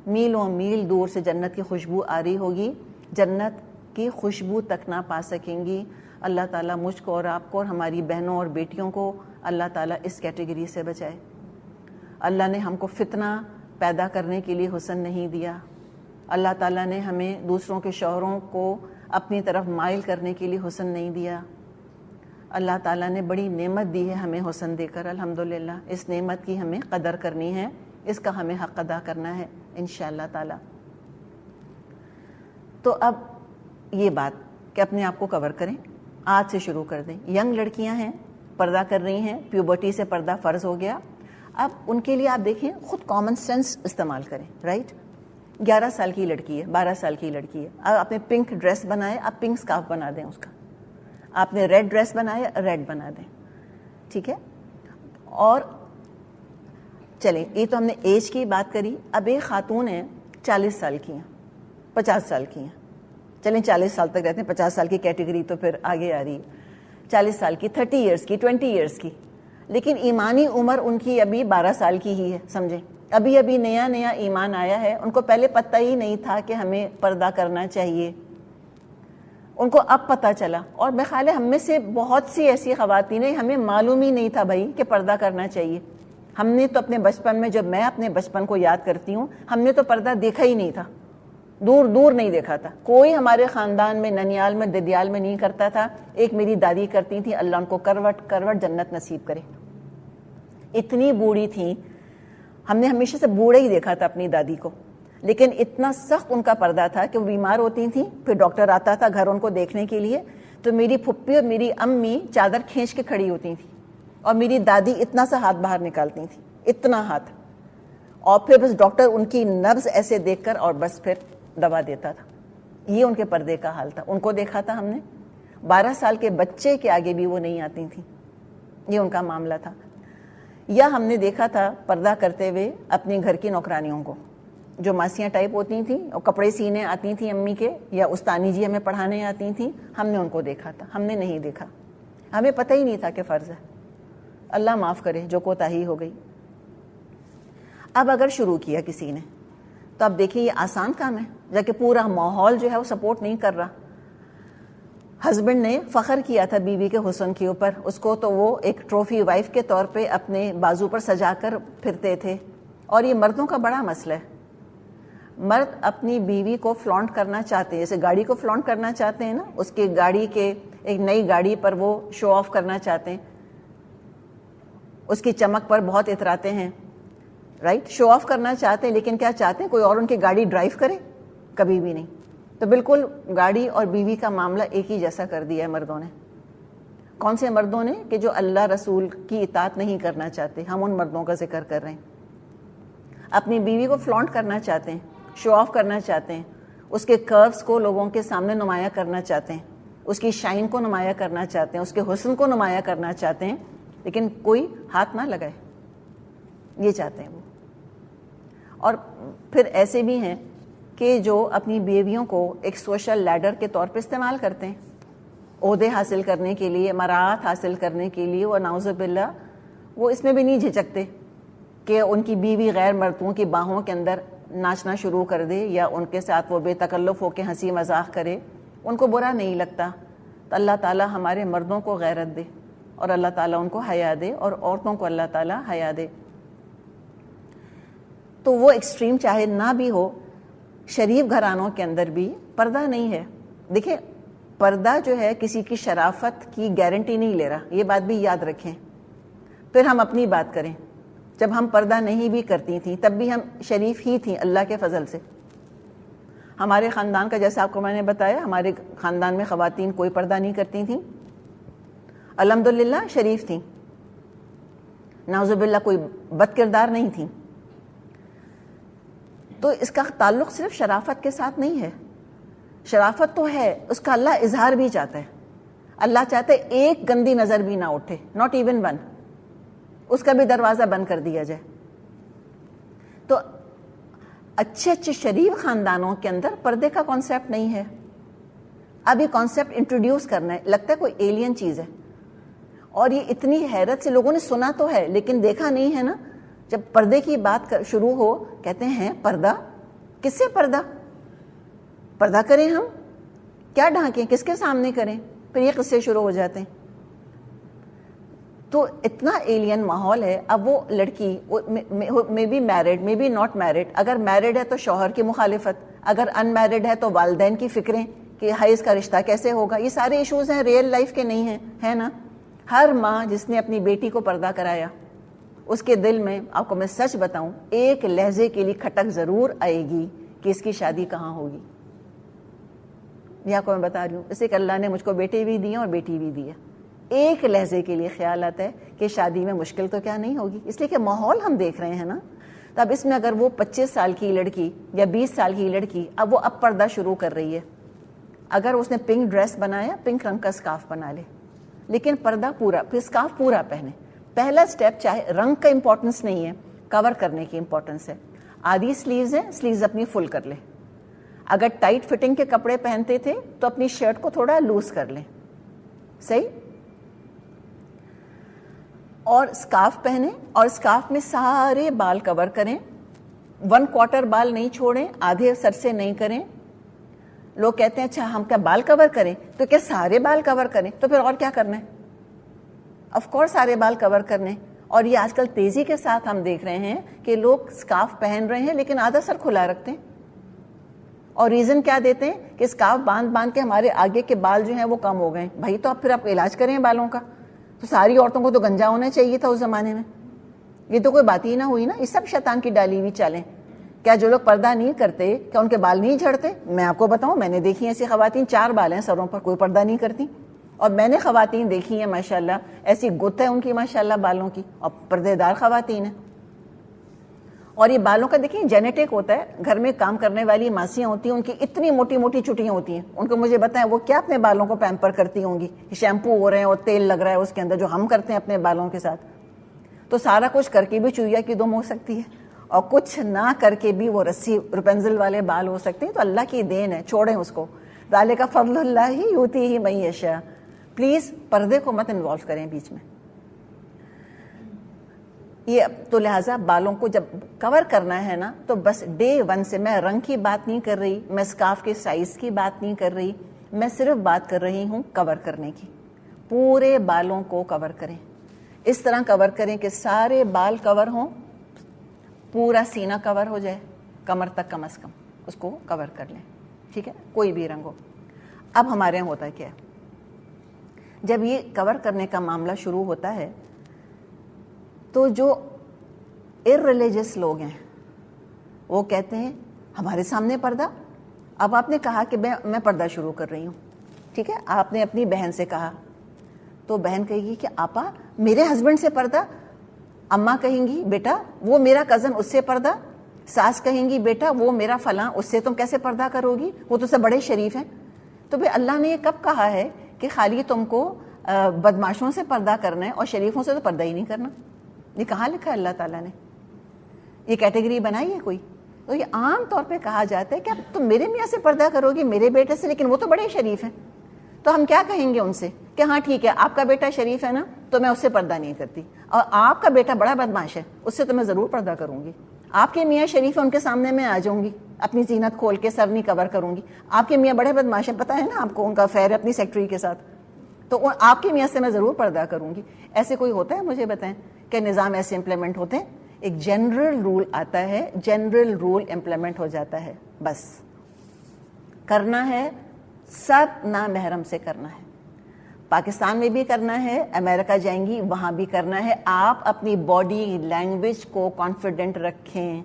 [SPEAKER 1] میلوں میل دور سے جنت کی خوشبو آ رہی ہوگی, جنت کی خوشبو تک نہ پا سکیں گی. اللہ تعالیٰ مجھ کو اور آپ کو اور ہماری بہنوں اور بیٹیوں کو اللہ تعالیٰ اس کیٹیگری سے بچائے. اللہ نے ہم کو فتنہ پیدا کرنے کے لیے حسن نہیں دیا. اللہ تعالیٰ نے ہمیں دوسروں کے شوہروں کو اپنی طرف مائل کرنے کے لیے حسن نہیں دیا. اللہ تعالیٰ نے بڑی نعمت دی ہے ہمیں حسن دے کر, الحمدللہ. اس نعمت کی ہمیں قدر کرنی ہے, اس کا ہمیں حق ادا کرنا ہے انشاءاللہ تعالیٰ. تو اب یہ بات کہ اپنے آپ کو کور کریں, آج سے شروع کر دیں. ینگ لڑکیاں ہیں, پردہ کر رہی ہیں, پیوبرٹی سے پردہ فرض ہو گیا. اب ان کے لیے آپ دیکھیں, خود کامن سینس استعمال کریں, رائٹ. 11 سال کی لڑکی ہے, 12 سال کی لڑکی ہے, اب آپ نے پنک ڈریس بنائے, آپ پنک اسکارف بنا دیں اس کا. آپ نے ریڈ ڈریس بنایا, ریڈ بنا دیں, ٹھیک ہے. اور چلیں, یہ تو ہم نے ایج کی بات کری. اب ایک خاتون ہیں 40 سال کی ہیں, 50 سال کی ہیں, چلیں 40 سال تک رہتے ہیں, 50 سال کی کیٹیگری تو پھر آگے آ رہی ہے. 40 سال کی, 30 ایئرس کی, 20 ایئرس کی, لیکن ایمانی عمر ان کی ابھی 12 سال کی ہی ہے, سمجھیں. ابھی نیا ایمان آیا ہے, ان کو پہلے پتہ ہی نہیں تھا کہ ہمیں پردہ کرنا چاہیے, ان کو اب پتہ چلا. اور میں خیال ہے ہم میں سے بہت سی ایسی خواتین ہیں ہمیں معلوم ہی نہیں تھا بھائی کہ پردہ کرنا چاہیے. ہم نے تو اپنے بچپن میں, جب میں اپنے بچپن کو یاد کرتی ہوں, ہم نے تو پردہ دیکھا ہی نہیں تھا, دور نہیں دیکھا تھا. کوئی ہمارے خاندان میں, ننیال میں, ددیال میں نہیں کرتا تھا. ایک میری دادی کرتی تھی, اللہ ان کو کروٹ جنت نصیب کرے, اتنی بوڑھی تھیں. ہم نے ہمیشہ سے بوڑھا ہی دیکھا تھا اپنی دادی کو, لیکن اتنا سخت ان کا پردہ تھا کہ وہ بیمار ہوتی تھیں, پھر ڈاکٹر آتا تھا گھر ان کو دیکھنے کے لیے, تو میری پھپھی اور میری امی چادر کھینچ کے کھڑی ہوتی تھیں, اور میری دادی اتنا سا ہاتھ باہر نکالتی تھیں, اتنا ہاتھ, اور پھر بس ڈاکٹر ان کی نبض ایسے دیکھ کر اور بس پھر دوا دیتا تھا. یہ ان کے پردے کا حال تھا. ان کو دیکھا تھا ہم نے. 12 سال کے بچے کے آگے بھی وہ نہیں آتی تھیں, یہ ان کا معاملہ تھا. یا ہم نے دیکھا تھا پردہ کرتے ہوئے اپنے گھر کی نوکرانیوں کو، جو ماسیاں ٹائپ ہوتی تھیں اور کپڑے سینے آتی تھیں امی کے، یا استانی جی ہمیں پڑھانے آتی تھیں، ہم نے ان کو دیکھا تھا. ہم نے نہیں دیکھا، ہمیں پتہ ہی نہیں تھا کہ فرض ہے. اللہ معاف کرے جو کوتاہی ہو گئی. اب اگر شروع کیا کسی نے تو اب دیکھیے یہ آسان کام ہے، جبکہ پورا ماحول جو ہے وہ سپورٹ نہیں کر رہا. ہسبینڈ نے فخر کیا تھا بیوی کے حسن کے اوپر، اس کو تو وہ ایک ٹرافی وائف کے طور پہ اپنے بازو پر سجا کر پھرتے تھے. اور یہ مردوں کا بڑا مسئلہ ہے. مرد اپنی بیوی کو فلانٹ کرنا چاہتے ہیں، جیسے گاڑی کو فلانٹ کرنا چاہتے ہیں نا، اس کی گاڑی کے ایک نئی گاڑی پر وہ شو آف کرنا چاہتے ہیں، اس کی چمک پر بہت اتراتے ہیں، رائٹ، شو آف کرنا چاہتے ہیں. لیکن کیا چاہتے ہیں؟ کوئی اور ان کی گاڑی ڈرائیو کرے؟ کبھی بھی نہیں. تو بالکل گاڑی اور بیوی کا معاملہ ایک ہی جیسا کر دیا ہے مردوں نے. کون سے مردوں نے؟ کہ جو اللہ رسول کی اطاعت نہیں کرنا چاہتے. ہم ان مردوں کا ذکر کر رہے ہیں. اپنی بیوی کو فلانٹ کرنا چاہتے ہیں، شو آف کرنا چاہتے ہیں، اس کے کروز کو لوگوں کے سامنے نمایاں کرنا چاہتے ہیں، اس کی شائن کو نمایاں کرنا چاہتے ہیں، اس کے حسن کو نمایاں کرنا چاہتے ہیں، لیکن کوئی ہاتھ نہ لگائے. یہ چاہتے ہیں وہ. اور پھر ایسے بھی ہیں کہ جو اپنی بیویوں کو ایک سوشل لیڈر کے طور پہ استعمال کرتے ہیں، عہدے حاصل کرنے کے لیے، مراعات حاصل کرنے کے لیے. اور نعوذ باللہ وہ اس میں بھی نہیں جھجکتے کہ ان کی بیوی غیر مردوں کی باہوں کے اندر ناچنا شروع کر دے یا ان کے ساتھ وہ بے تکلف ہو کے ہنسی مذاق کرے. ان کو برا نہیں لگتا. تو اللہ تعالیٰ ہمارے مردوں کو غیرت دے، اور اللہ تعالیٰ ان کو حیا دے، اور عورتوں کو اللہ تعالیٰ حیا دے. تو وہ ایکسٹریم چاہے نہ بھی ہو، شریف گھرانوں کے اندر بھی پردہ نہیں ہے. دیکھیں، پردہ جو ہے کسی کی شرافت کی گارنٹی نہیں لے رہا، یہ بات بھی یاد رکھیں. پھر ہم اپنی بات کریں. جب ہم پردہ نہیں بھی کرتی تھیں تب بھی ہم شریف ہی تھیں اللہ کے فضل سے. ہمارے خاندان کا جیسا آپ کو میں نے بتایا، ہمارے خاندان میں خواتین کوئی پردہ نہیں کرتی تھیں، الحمدللہ شریف تھیں، نعوذ باللہ کوئی بد کردار نہیں تھیں. تو اس کا تعلق صرف شرافت کے ساتھ نہیں ہے. شرافت تو ہے، اس کا اللہ اظہار بھی چاہتا ہے. اللہ چاہتا ہے ایک گندی نظر بھی نہ اٹھے، ناٹ ایون ون، اس کا بھی دروازہ بند کر دیا جائے. تو اچھے اچھے شریف خاندانوں کے اندر پردے کا کانسیپٹ نہیں ہے. اب یہ کانسیپٹ انٹروڈیوس کرنا ہے، لگتا ہے کوئی ایلین چیز ہے. اور یہ اتنی حیرت سے لوگوں نے سنا تو ہے لیکن دیکھا نہیں ہے نا. جب پردے کی بات شروع ہو کہتے ہیں پردہ، کس سے پردہ؟ پردہ کریں ہم کیا؟ ڈھانکیں کس کے سامنے کریں؟ پھر یہ قصے شروع ہو جاتے ہیں. تو اتنا ایلین ماحول ہے. اب وہ لڑکی میں بی میرڈ، میں بی ناٹ میرڈ، اگر میرڈ ہے تو شوہر کی مخالفت، اگر ان میرڈ ہے تو والدین کی فکریں کہ ہائی اس کا رشتہ کیسے ہوگا. یہ سارے ایشوز ہیں، ریئل لائف کے نہیں ہیں، ہے نا. ہر ماں جس نے اپنی بیٹی کو پردہ کرایا، اس کے دل میں، آپ کو میں سچ بتاؤں، ایک لہجے کے لیے کھٹک ضرور آئے گی کہ اس کی شادی کہاں ہوگی. یہ آپ کو میں بتا رہی ہوں، اس لیے کہ اللہ نے مجھ کو بیٹے بھی دیے اور بیٹی بھی دی ہے. ایک لہجے کے لیے خیال آتا ہے کہ شادی میں مشکل تو کیا نہیں ہوگی، اس لیے کہ ماحول ہم دیکھ رہے ہیں نا. تو اب اس میں اگر وہ 25 سال کی لڑکی یا 20 سال کی لڑکی اب وہ پردہ شروع کر رہی ہے، اگر اس نے پنک ڈریس بنایا، پنک رنگ کا اسکارف بنا لے، لیکن پردہ پورا، پھر اسکارف پورا پہنے. پہلا سٹیپ چاہے رنگ کا امپورٹنس نہیں ہے، کور کرنے کی امپورٹنس ہے. آدھی سلیوز ہیں، سلیوز اپنی فل کر لیں. اگر ٹائٹ فٹنگ کے کپڑے پہنتے تھے تو اپنی شرٹ کو تھوڑا لوز کر لیں، صحیح. اور اسکارف پہنیں، اور اسکارف میں سارے بال کور کریں. 1/4 بال نہیں چھوڑیں، آدھے سر سے نہیں کریں. لوگ کہتے ہیں اچھا ہم کیا بال کور کریں؟ تو کیا سارے بال کور کریں؟ تو پھر اور کیا کرنا ہے؟ آف کورس سارے بال کور کرنے. اور یہ آج کل تیزی کے ساتھ ہم دیکھ رہے ہیں کہ لوگ اسکارف پہن رہے ہیں لیکن آدھا سر کھلا رکھتے ہیں. اور ریزن کیا دیتے ہیں کہ اسکارف باندھ باندھ کے ہمارے آگے کے بال جو ہیں وہ کم ہو گئے. بھائی تو اب پھر آپ علاج کریں بالوں کا. تو ساری عورتوں کو تو گنجا ہونا چاہیے تھا اس زمانے میں. یہ تو کوئی بات ہی نہ ہوئی نا. یہ سب شیطان کی ڈالی ہوئی چالیں. کیا جو لوگ پردہ نہیں کرتے کیا ان کے بال نہیں جھڑتے؟ میں آپ کو بتاؤں، میں نے دیکھی ایسی خواتین 4 بال ہیں سروں پر، کوئی پردہ نہیں کرتی. اور میں نے خواتین دیکھی ہیں ماشاءاللہ، ایسی گت ہے ان کی ماشاءاللہ بالوں کی، اور پردے دار خواتین ہیں. اور یہ بالوں کا دیکھیں جینیٹک ہوتا ہے. گھر میں کام کرنے والی ماسیاں ہوتی ہیں، ان کی اتنی موٹی موٹی چٹیاں ہوتی ہیں. ان کو مجھے بتائیں وہ کیا اپنے بالوں کو پیمپر کرتی ہوں گی، شیمپو ہو رہے ہیں اور تیل لگ رہا ہے اس کے اندر، جو ہم کرتے ہیں اپنے بالوں کے ساتھ. تو سارا کچھ کر کے بھی چوہیا کی دم ہو سکتی ہے اور کچھ نہ کر کے بھی وہ رسی رپنزل والے بال ہو سکتے ہیں. تو اللہ کی دین ہے, چھوڑیں اس کو. ذالک فضل اللہ یؤتیہ من یشاء. پلیز پردے کو مت انوالو کریں بیچ میں. یہ تو لہٰذا بالوں کو جب کور کرنا ہے نا تو بس ڈے ون سے, میں رنگ کی بات نہیں کر رہی, میں اسکارف کے سائز کی بات نہیں کر رہی, میں صرف بات کر رہی ہوں کور کرنے کی. پورے بالوں کو کور کریں, اس طرح کور کریں کہ سارے بال کور ہوں, پورا سینہ کور ہو جائے, کمر تک کم از کم اس کو کور کر لیں. ٹھیک ہے, کوئی بھی رنگ ہو. اب ہمارے یہاں ہوتا کیا ہے, جب یہ کور کرنے کا معاملہ شروع ہوتا ہے تو جو ارریلیجس لوگ ہیں وہ کہتے ہیں ہمارے سامنے پردہ. اب آپ نے کہا کہ میں پردہ شروع کر رہی ہوں, ٹھیک ہے, آپ نے اپنی بہن سے کہا تو بہن کہے گی کہ آپا میرے ہسبینڈ سے پردہ, اماں کہیں گی بیٹا وہ میرا کزن اس سے پردہ, ساس کہیں گی بیٹا وہ میرا فلاں اس سے تم کیسے پردہ کرو گی, وہ تو سب بڑے شریف ہیں. تو بھئی اللہ نے یہ کب کہا ہے کہ خالی تم کو بدماشوں سے پردہ کرنا ہے اور شریفوں سے تو پردہ ہی نہیں کرنا؟ یہ کہاں لکھا ہے اللہ تعالیٰ نے؟ یہ کیٹیگری بنائی ہے کوئی؟ تو یہ عام طور پہ کہا جاتا ہے کہ اب تم میرے میاں سے پردہ کرو گی, میرے بیٹے سے, لیکن وہ تو بڑے شریف ہیں. تو ہم کیا کہیں گے ان سے کہ ہاں ٹھیک ہے آپ کا بیٹا شریف ہے نا تو میں اس سے پردہ نہیں کرتی, اور آپ کا بیٹا بڑا بدماش ہے اس سے تو میں ضرور پردہ کروں گی. آپ کے میاں شریف ہے ان کے سامنے میں آ جاؤں گی, اپنی زینت کھول کے سر نہیں کور کروں گی. آپ کے میاں بڑے بدماش ہیں, پتہ ہے نا آپ کو, ان کا افیئر ہے اپنی سیکٹری کے ساتھ, تو آپ کے میاں سے میں ضرور پردہ کروں گی. ایسے کوئی ہوتا ہے مجھے بتائیں کہ نظام ایسے امپلیمنٹ ہوتے ہیں؟ ایک جنرل رول آتا ہے, جنرل رول امپلیمنٹ ہو جاتا ہے, بس کرنا ہے سب نامحرم سے کرنا ہے. پاکستان میں بھی کرنا ہے, امریکہ جائیں گی وہاں بھی کرنا ہے. آپ اپنی باڈی لینگویج کو کانفیڈنٹ رکھیں,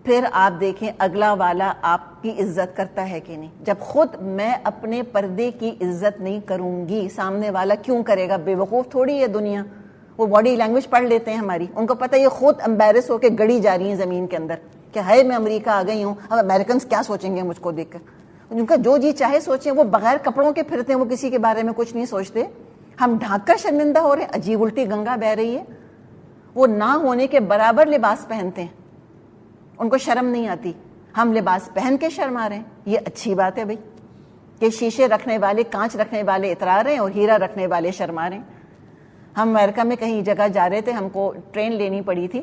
[SPEAKER 1] پھر آپ دیکھیں اگلا والا آپ کی عزت کرتا ہے کہ نہیں. جب خود میں اپنے پردے کی عزت نہیں کروں گی, سامنے والا کیوں کرے گا؟ بے وقوف تھوڑی ہے دنیا. وہ باڈی لینگویج پڑھ لیتے ہیں ہماری, ان کو پتہ ہے یہ خود امبیرس ہو کے گڑی جا رہی ہیں زمین کے اندر کہ ہائے میں امریکہ آ گئی ہوں, اب امریکنز کیا سوچیں گے مجھ کو دیکھ کر. ان کا جو جی چاہے سوچیں, وہ بغیر کپڑوں کے پھرتے ہیں, وہ کسی کے بارے میں کچھ نہیں سوچتے. ہم ڈھانک کر شرمندہ ہو رہے ہیں, عجیب الٹی گنگا بہ رہی ہے. وہ نہ ہونے کے برابر لباس پہنتے ہیں, ان کو شرم نہیں آتی. ہم لباس پہن کے شرما رہے ہیں. یہ اچھی بات ہے بھائی کہ شیشے رکھنے والے, کانچ رکھنے والے اترا رہے ہیں اور ہیرا رکھنے والے شرما رہے ہیں. ہم امریکہ میں کہیں جگہ جا رہے تھے, ہم کو ٹرین لینی پڑی تھی,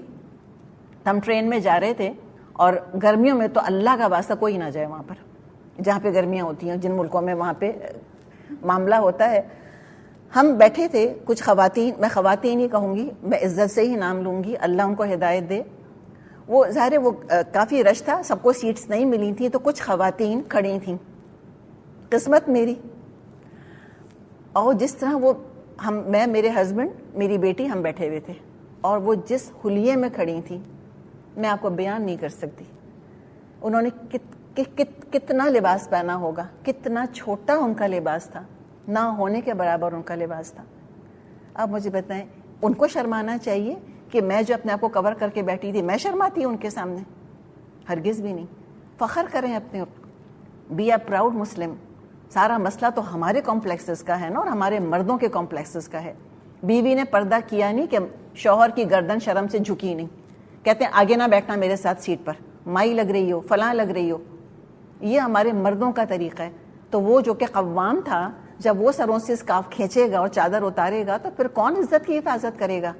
[SPEAKER 1] ہم ٹرین میں جا رہے تھے, اور گرمیوں میں تو اللہ کا واسطہ کوئی نہ جائے وہاں پر جہاں پہ گرمیاں ہوتی ہیں, جن ملکوں میں وہاں پہ معاملہ ہوتا ہے. ہم بیٹھے تھے, کچھ خواتین, میں خواتین ہی کہوں گی, میں عزت سے ہی نام لوں گی, اللہ ان کو ہدایت دے. وہ ظاہر ہے وہ کافی رش تھا, سب کو سیٹس نہیں ملی تھیں, تو کچھ خواتین کھڑی تھیں. قسمت میری, اور جس طرح وہ میں, میرے ہسبینڈ, میری بیٹی, ہم بیٹھے ہوئے تھے, اور وہ جس حلیے میں کھڑی تھیں میں آپ کو بیان نہیں کر سکتی. انہوں نے کتنا لباس پہنا ہوگا, کتنا چھوٹا ان کا لباس تھا, نہ ہونے کے برابر ان کا لباس تھا. اب مجھے بتائیں, ان کو شرمانا چاہیے کہ میں جو اپنے آپ کو کور کر کے بیٹھی تھی, میں شرماتی ہوں ان کے سامنے؟ ہرگز بھی نہیں. فخر کریں اپنے اوپر, بی اے پراؤڈ مسلم. سارا مسئلہ تو ہمارے کمپلیکسز کا ہے نا, اور ہمارے مردوں کے کمپلیکسز کا ہے. بیوی نے پردہ کیا نہیں کہ شوہر کی گردن شرم سے جھکی نہیں, کہتے ہیں آگے نہ بیٹھنا میرے ساتھ سیٹ پر, مائی لگ رہی ہو, فلاں لگ رہی ہو. یہ ہمارے مردوں کا طریقہ ہے. تو وہ جو کہ قوام تھا, جب وہ سروں سے اسکارف کھینچے گا اور چادر اتارے گا تو پھر کون عزت کی حفاظت کرے گا؟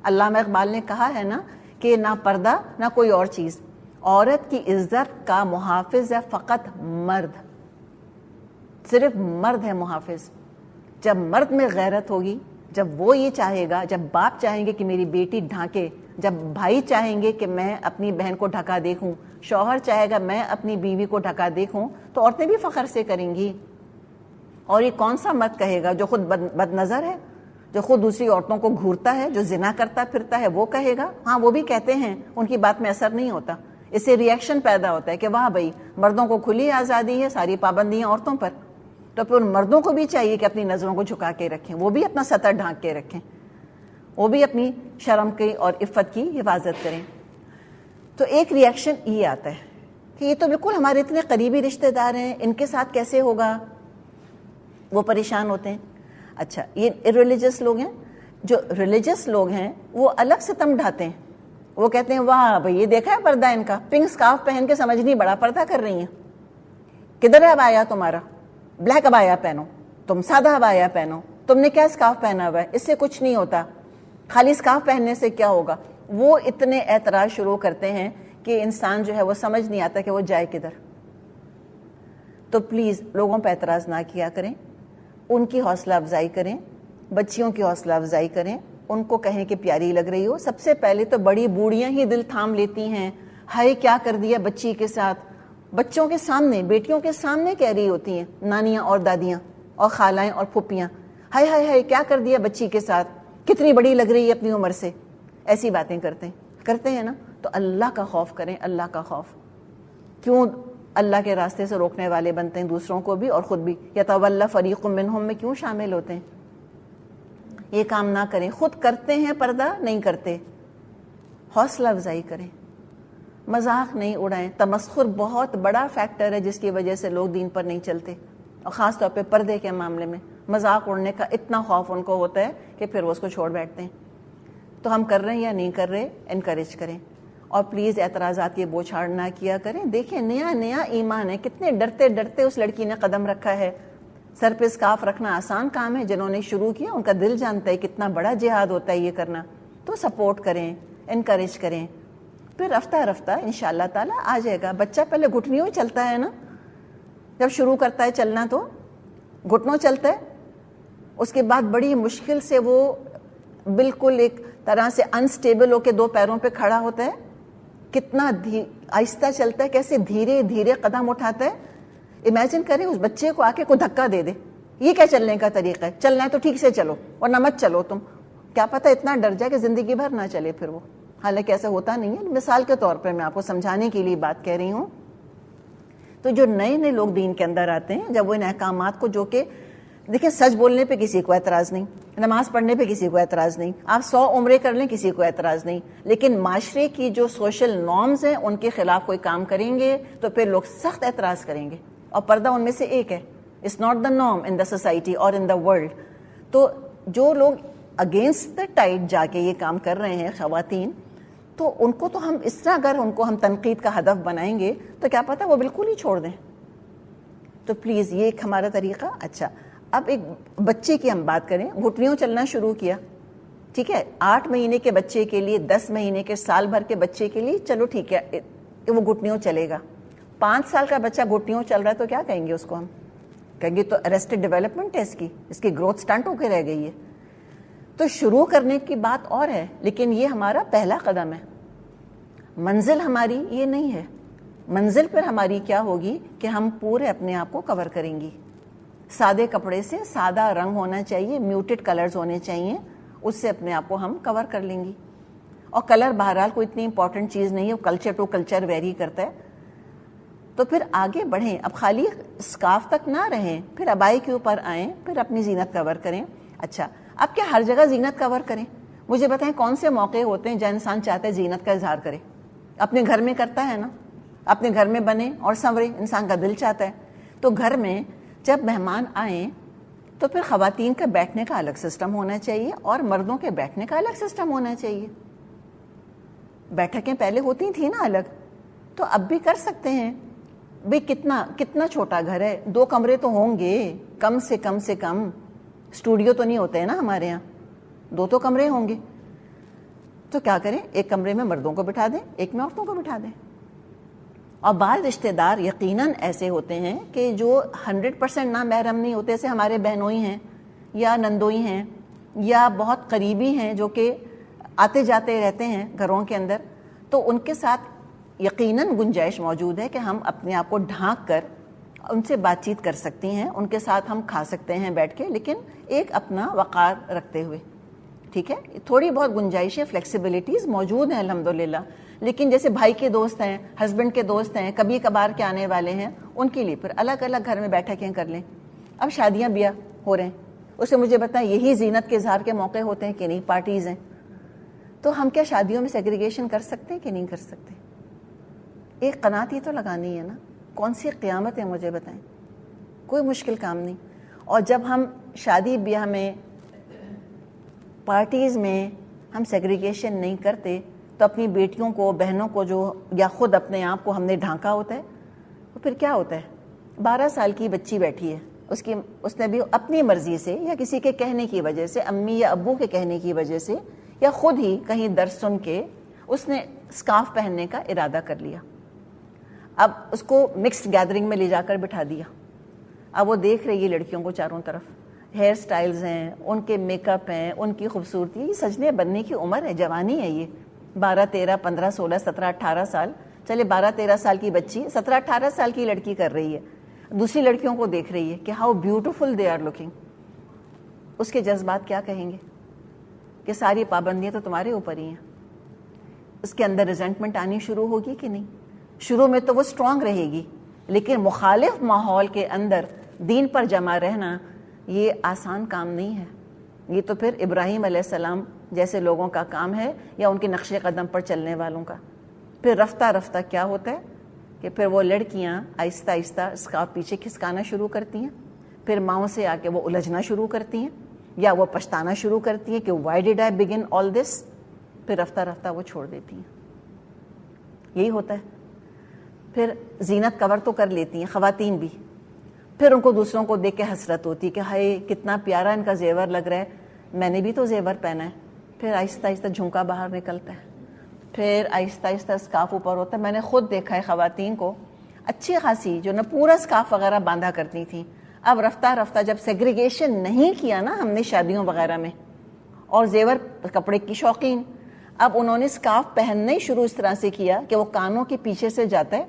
[SPEAKER 1] علامہ اقبال نے کہا ہے نا کہ نہ پردہ نہ کوئی اور چیز, عورت کی عزت کا محافظ ہے فقط مرد, صرف مرد ہے محافظ. جب مرد میں غیرت ہوگی, جب وہ یہ چاہے گا, جب باپ چاہیں گے کہ میری بیٹی ڈھانکے, جب بھائی چاہیں گے کہ میں اپنی بہن کو ڈھکا دیکھوں, شوہر چاہے گا میں اپنی بیوی کو ڈھکا دیکھوں, تو عورتیں بھی فخر سے کریں گی. اور یہ کون سا مرد کہے گا جو خود بد نظر ہے, جو خود دوسری عورتوں کو گھورتا ہے, جو زنا کرتا پھرتا ہے, وہ کہے گا؟ ہاں وہ بھی کہتے ہیں, ان کی بات میں اثر نہیں ہوتا. اس سے ریئیکشن پیدا ہوتا ہے کہ واہ بھائی, مردوں کو کھلی آزادی ہے, ساری پابندیاں عورتوں پر. تو پھر ان مردوں کو بھی چاہیے کہ اپنی نظروں کو جھکا کے رکھیں, وہ بھی اپنا سطر ڈھانک کے رکھیں, وہ بھی اپنی شرم کی اور عفت کی حفاظت کریں. تو ایک ریئیکشن یہ آتا ہے کہ یہ تو بالکل ہمارے اتنے قریبی رشتہ دار ہیں, ان کے ساتھ کیسے ہوگا؟ وہ پریشان ہوتے ہیں. اچھا, یہ ریلیجس لوگ ہیں, جو ریلیجس لوگ ہیں وہ الگ ستم ڈھاتے ہیں. وہ کہتے ہیں واہ بھائی یہ دیکھا ہے پردہ ان کا, پنک اسکارف پہن کے سمجھ نہیں بڑا پردہ کر رہی ہیں. کدھر ہے ابایا تمہارا؟ بلیک ابایا پہنو, تم سادہ ابایا پہنو, تم نے کیا اسکارف پہنا ہوا ہے؟ اس سے کچھ نہیں ہوتا, خالی اسکارف پہننے سے کیا ہوگا؟ وہ اتنے اعتراض شروع کرتے ہیں کہ انسان جو ہے وہ سمجھ نہیں آتا کہ وہ جائے کدھر. تو پلیز لوگوں پہ اعتراض نہ کیا کریں, ان کی حوصلہ افزائی کریں, بچیوں کی حوصلہ افزائی کریں, ان کو کہیں کہ پیاری لگ رہی ہو. سب سے پہلے تو بڑی بوڑھیاں ہی دل تھام لیتی ہیں, ہائے کیا کر دیا بچی کے ساتھ. بچوں کے سامنے, بیٹیوں کے سامنے کہہ رہی ہوتی ہیں نانیاں اور دادیاں اور خالائیں اور پھوپھیاں, ہائے ہائے ہائے کیا کر دیا بچی کے ساتھ, کتنی بڑی لگ رہی ہے اپنی عمر سے. ایسی باتیں کرتے ہیں نا. تو اللہ کا خوف کریں, اللہ کا خوف. کیوں اللہ کے راستے سے روکنے والے بنتے ہیں دوسروں کو بھی اور خود بھی. یتولی فریق منہم میں کیوں شامل ہوتے ہیں؟ یہ کام نہ کریں. خود کرتے ہیں پردہ نہیں کرتے, حوصلہ افزائی کریں, مذاق نہیں اڑائیں. تمسخر بہت بڑا فیکٹر ہے جس کی وجہ سے لوگ دین پر نہیں چلتے, اور خاص طور پہ پردے کے معاملے میں مذاق اڑنے کا اتنا خوف ان کو ہوتا ہے کہ پھر وہ اس کو چھوڑ بیٹھتے ہیں. تو ہم کر رہے ہیں یا نہیں کر رہے, انکریج کریں. اور پلیز اعتراضات کی بوچھاڑ نہ کیا کریں. دیکھیں نیا نیا ایمان ہے, کتنے ڈرتے ڈرتے اس لڑکی نے قدم رکھا ہے. سر پہ اسکارف رکھنا آسان کام ہے, جنہوں نے شروع کیا ان کا دل جانتا ہے کتنا بڑا جہاد ہوتا ہے یہ کرنا. تو سپورٹ کریں, انکریج کریں. پھر رفتہ رفتہ انشاءاللہ تعالیٰ آ جائے گا. بچہ پہلے گھٹنیوں چلتا ہے نا, جب شروع کرتا ہے چلنا تو گھٹنوں چلتا ہے, اس کے بعد بڑی مشکل سے وہ بالکل ایک طرح سے انسٹیبل ہو کے دو پیروں پہ کھڑا ہوتا ہے. کتنا آہستہ چلتا ہے, کیسے دھیرے دھیرے قدم اٹھاتا ہے. امیجن کریں اس بچے کو آ کے کوئی دھکا دے دے, یہ کیا چلنے کا طریقہ ہے؟ چلنا ہے تو ٹھیک سے چلو ورنہ مت چلو تم. کیا پتہ اتنا ڈر جائے کہ زندگی بھر نہ چلے پھر وہ. حالانکہ ایسا ہوتا نہیں ہے, مثال کے طور پر میں آپ کو سمجھانے کے لیے بات کہہ رہی ہوں. تو جو نئے نئے لوگ دین کے اندر آتے ہیں, جب وہ ان احکامات کو, جو کہ دیکھیں سچ بولنے پہ کسی کو اعتراض نہیں, نماز پڑھنے پہ کسی کو اعتراض نہیں, آپ 100 عمرے کر لیں کسی کو اعتراض نہیں, لیکن معاشرے کی جو سوشل نارمز ہیں ان کے خلاف کوئی کام کریں گے تو پھر لوگ سخت اعتراض کریں گے. اور پردہ ان میں سے ایک ہے. It's not the norm in the society اور ان دا ورلڈ. تو جو لوگ اگینسٹ دا ٹائڈ جا کے یہ کام کر رہے ہیں خواتین, تو ان کو تو ہم اس طرح اگر ان کو ہم تنقید کا ہدف بنائیں گے تو کیا پتہ وہ بالکل ہی چھوڑ دیں. تو پلیز یہ ایک ہمارا طریقہ. اچھا اب ایک بچے کی ہم بات کریں, گھٹنیوں چلنا شروع کیا, ٹھیک ہے, 8 مہینے کے بچے کے لیے, 10 مہینے کے, سال بھر کے بچے کے لیے چلو ٹھیک ہے وہ گھٹنیوں چلے گا. 5 سال کا بچہ گھٹنیوں چل رہا ہے تو کیا کہیں گے اس کو؟ ہم کہیں گے تو اریسٹڈ ڈیولپمنٹ ہے اس کی گروتھ سٹنٹ ہو کے رہ گئی ہے. تو شروع کرنے کی بات اور ہے, لیکن یہ ہمارا پہلا قدم ہے. منزل ہماری یہ نہیں ہے. منزل پر ہماری کیا ہوگی کہ ہم پورے اپنے آپ کو کور کریں گی. سادے کپڑے سے, سادہ رنگ ہونا چاہیے, میوٹڈ کلرز ہونے چاہیے, اس سے اپنے آپ کو ہم کور کر لیں گی. اور کلر بہرحال کوئی اتنی امپورٹنٹ چیز نہیں ہے, کلچر ٹو کلچر ویری کرتا ہے. تو پھر آگے بڑھیں, اب خالی اسکارف تک نہ رہیں, پھر ابائی کے اوپر آئیں, پھر اپنی زینت کور کریں. اچھا اب کیا ہر جگہ زینت کور کریں؟ مجھے بتائیں کون سے موقع ہوتے ہیں جہاں انسان چاہتا ہے زینت کا اظہار کرے؟ اپنے گھر میں کرتا ہے نا, اپنے گھر میں بنے اور سنورے, انسان کا دل چاہتا ہے. تو گھر میں جب مہمان آئیں تو پھر خواتین کا بیٹھنے کا الگ سسٹم ہونا چاہیے اور مردوں کے بیٹھنے کا الگ سسٹم ہونا چاہیے. بیٹھکیں پہلے ہوتی تھیں نا الگ, تو اب بھی کر سکتے ہیں. بھئی کتنا چھوٹا گھر ہے, 2 کمرے تو ہوں گے کم سے کم. اسٹوڈیو تو نہیں ہوتے ہیں نا ہمارے یہاں, 2 تو کمرے ہوں گے. تو کیا کریں, ایک کمرے میں مردوں کو بٹھا دیں, ایک میں عورتوں کو بٹھا دیں. اور بعض رشتہ دار یقیناً ایسے ہوتے ہیں کہ جو 100% نا محرم نہیں ہوتے, جیسے ہمارے بہنوئی ہیں یا نندوئی ہیں یا بہت قریبی ہیں جو کہ آتے جاتے رہتے ہیں گھروں کے اندر. تو ان کے ساتھ یقیناً گنجائش موجود ہے کہ ہم اپنے آپ کو ڈھانک کر ان سے بات چیت کر سکتی ہیں, ان کے ساتھ ہم کھا سکتے ہیں بیٹھ کے, لیکن ایک اپنا وقار رکھتے ہوئے. ٹھیک ہے, تھوڑی بہت گنجائشیں, فلیکسیبلٹیز موجود ہیں الحمدللہ. لیکن جیسے بھائی کے دوست ہیں, ہسبینڈ کے دوست ہیں, کبھی کبھار کے آنے والے ہیں, ان کے لیے پھر الگ الگ گھر میں بیٹھکیں کر لیں. اب شادیاں بیاہ ہو رہے ہیں, اسے مجھے بتائیں یہی زینت کے اظہار کے موقع ہوتے ہیں کہ نہیں؟ پارٹیز ہیں. تو ہم کیا شادیوں میں سیگریگیشن کر سکتے ہیں کہ نہیں کر سکتے؟ ایک قناعت ہی تو لگانی ہے نا. کون سی قیامت ہے مجھے بتائیں؟ کوئی مشکل کام نہیں. اور جب ہم شادی بیاہ میں پارٹیز میں ہم سیگریگیشن نہیں کرتے تو اپنی بیٹیوں کو بہنوں کو جو یا خود اپنے آپ کو ہم نے ڈھانکا ہوتا ہے تو پھر کیا ہوتا ہے 12 سال کی بچی بیٹھی ہے اس نے بھی اپنی مرضی سے یا کسی کے کہنے کی وجہ سے امی یا ابو کے کہنے کی وجہ سے یا خود ہی کہیں درس سن کے اس نے اسکارف پہننے کا ارادہ کر لیا. اب اس کو مکسڈ گیدرنگ میں لے جا کر بٹھا دیا. اب وہ دیکھ رہی ہے لڑکیوں کو چاروں طرف, ہیئر سٹائلز ہیں, ان کے میک اپ ہیں, ان کی خوبصورتی, یہ سجنے بننے کی عمر ہے, جوانی ہے یہ 12 13 15 16 17 18 سال. چلے 12 13 سال کی بچی 17 18 سال کی لڑکی کر رہی ہے, دوسری لڑکیوں کو دیکھ رہی ہے کہ how beautiful they are looking. اس کے جذبات کیا کہیں گے کہ ساری پابندیاں تو تمہارے اوپر ہی ہیں. اس کے اندر ریزنٹمنٹ آنی شروع ہوگی کہ نہیں؟ شروع میں تو وہ اسٹرانگ رہے گی, لیکن مخالف ماحول کے اندر دین پر جمع رہنا یہ آسان کام نہیں ہے. یہ تو پھر ابراہیم علیہ السلام جیسے لوگوں کا کام ہے یا ان کے نقش قدم پر چلنے والوں کا. پھر رفتہ رفتہ کیا ہوتا ہے کہ پھر وہ لڑکیاں آہستہ آہستہ اسکارف پیچھے کھسکانا شروع کرتی ہیں, پھر ماؤں سے آ کے وہ الجھنا شروع کرتی ہیں یا وہ پچھتانا شروع کرتی ہیں کہ وائی ڈیڈ آئی بگن آل دس. پھر رفتہ رفتہ وہ چھوڑ دیتی ہیں. یہی ہوتا ہے. پھر زینت کور تو کر لیتی ہیں خواتین بھی, پھر ان کو دوسروں کو دیکھ کے حسرت ہوتی ہے کہ ہائے کتنا پیارا ان کا زیور لگ رہا ہے, میں نے بھی تو زیور پہنا ہے. پھر آہستہ آہستہ جھمکا باہر نکلتا ہے, پھر آہستہ آہستہ اسکارف اوپر ہوتا ہے. میں نے خود دیکھا ہے خواتین کو اچھی خاصی جو نہ پورا اسکارف وغیرہ باندھا کرتی تھیں, اب رفتہ رفتہ جب سیگریگیشن نہیں کیا نا ہم نے شادیوں وغیرہ میں, اور زیور کپڑے کی شوقین, اب انہوں نے اسکارف پہننا ہی شروع اس طرح سے کیا کہ وہ کانوں کے پیچھے سے جاتا ہے,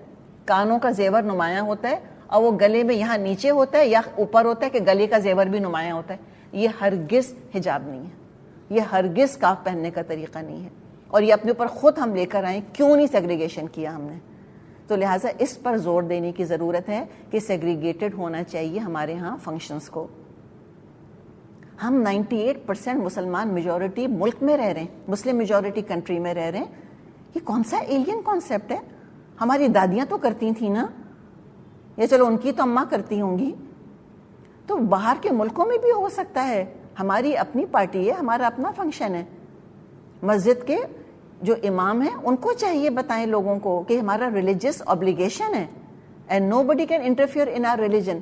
[SPEAKER 1] کانوں کا زیور نمایاں ہوتا ہے, اور وہ گلے میں یہاں نیچے ہوتا ہے یا اوپر ہوتا ہے کہ گلے کا زیور بھی نمایاں ہوتا ہے. یہ ہرگز حجاب نہیں ہے, یہ ہرگز اسکارف پہننے کا طریقہ نہیں ہے, اور یہ اپنے اوپر خود ہم لے کر آئیں. کیوں نہیں سیگریگیشن کیا ہم نے؟ تو لہٰذا اس پر زور دینے کی ضرورت ہے کہ سیگریگیٹڈ ہونا چاہیے ہمارے ہاں فنکشنز کو. ہم 98% مسلمان میجورٹی ملک میں رہ رہے ہیں, مسلم میجورٹی کنٹری میں رہ رہے ہیں. یہ کون سا ایلین کانسیپٹ ہے؟ ہماری دادیاں تو کرتی تھیں نا, یا چلو ان کی تو اماں کرتی ہوں گی, تو باہر کے ملکوں میں بھی ہو سکتا ہے. ہماری اپنی پارٹی ہے, ہمارا اپنا فنکشن ہے. مسجد کے جو امام ہیں ان کو چاہیے بتائیں لوگوں کو کہ ہمارا ریلیجیس obligation ہے, and nobody can interfere in our religion.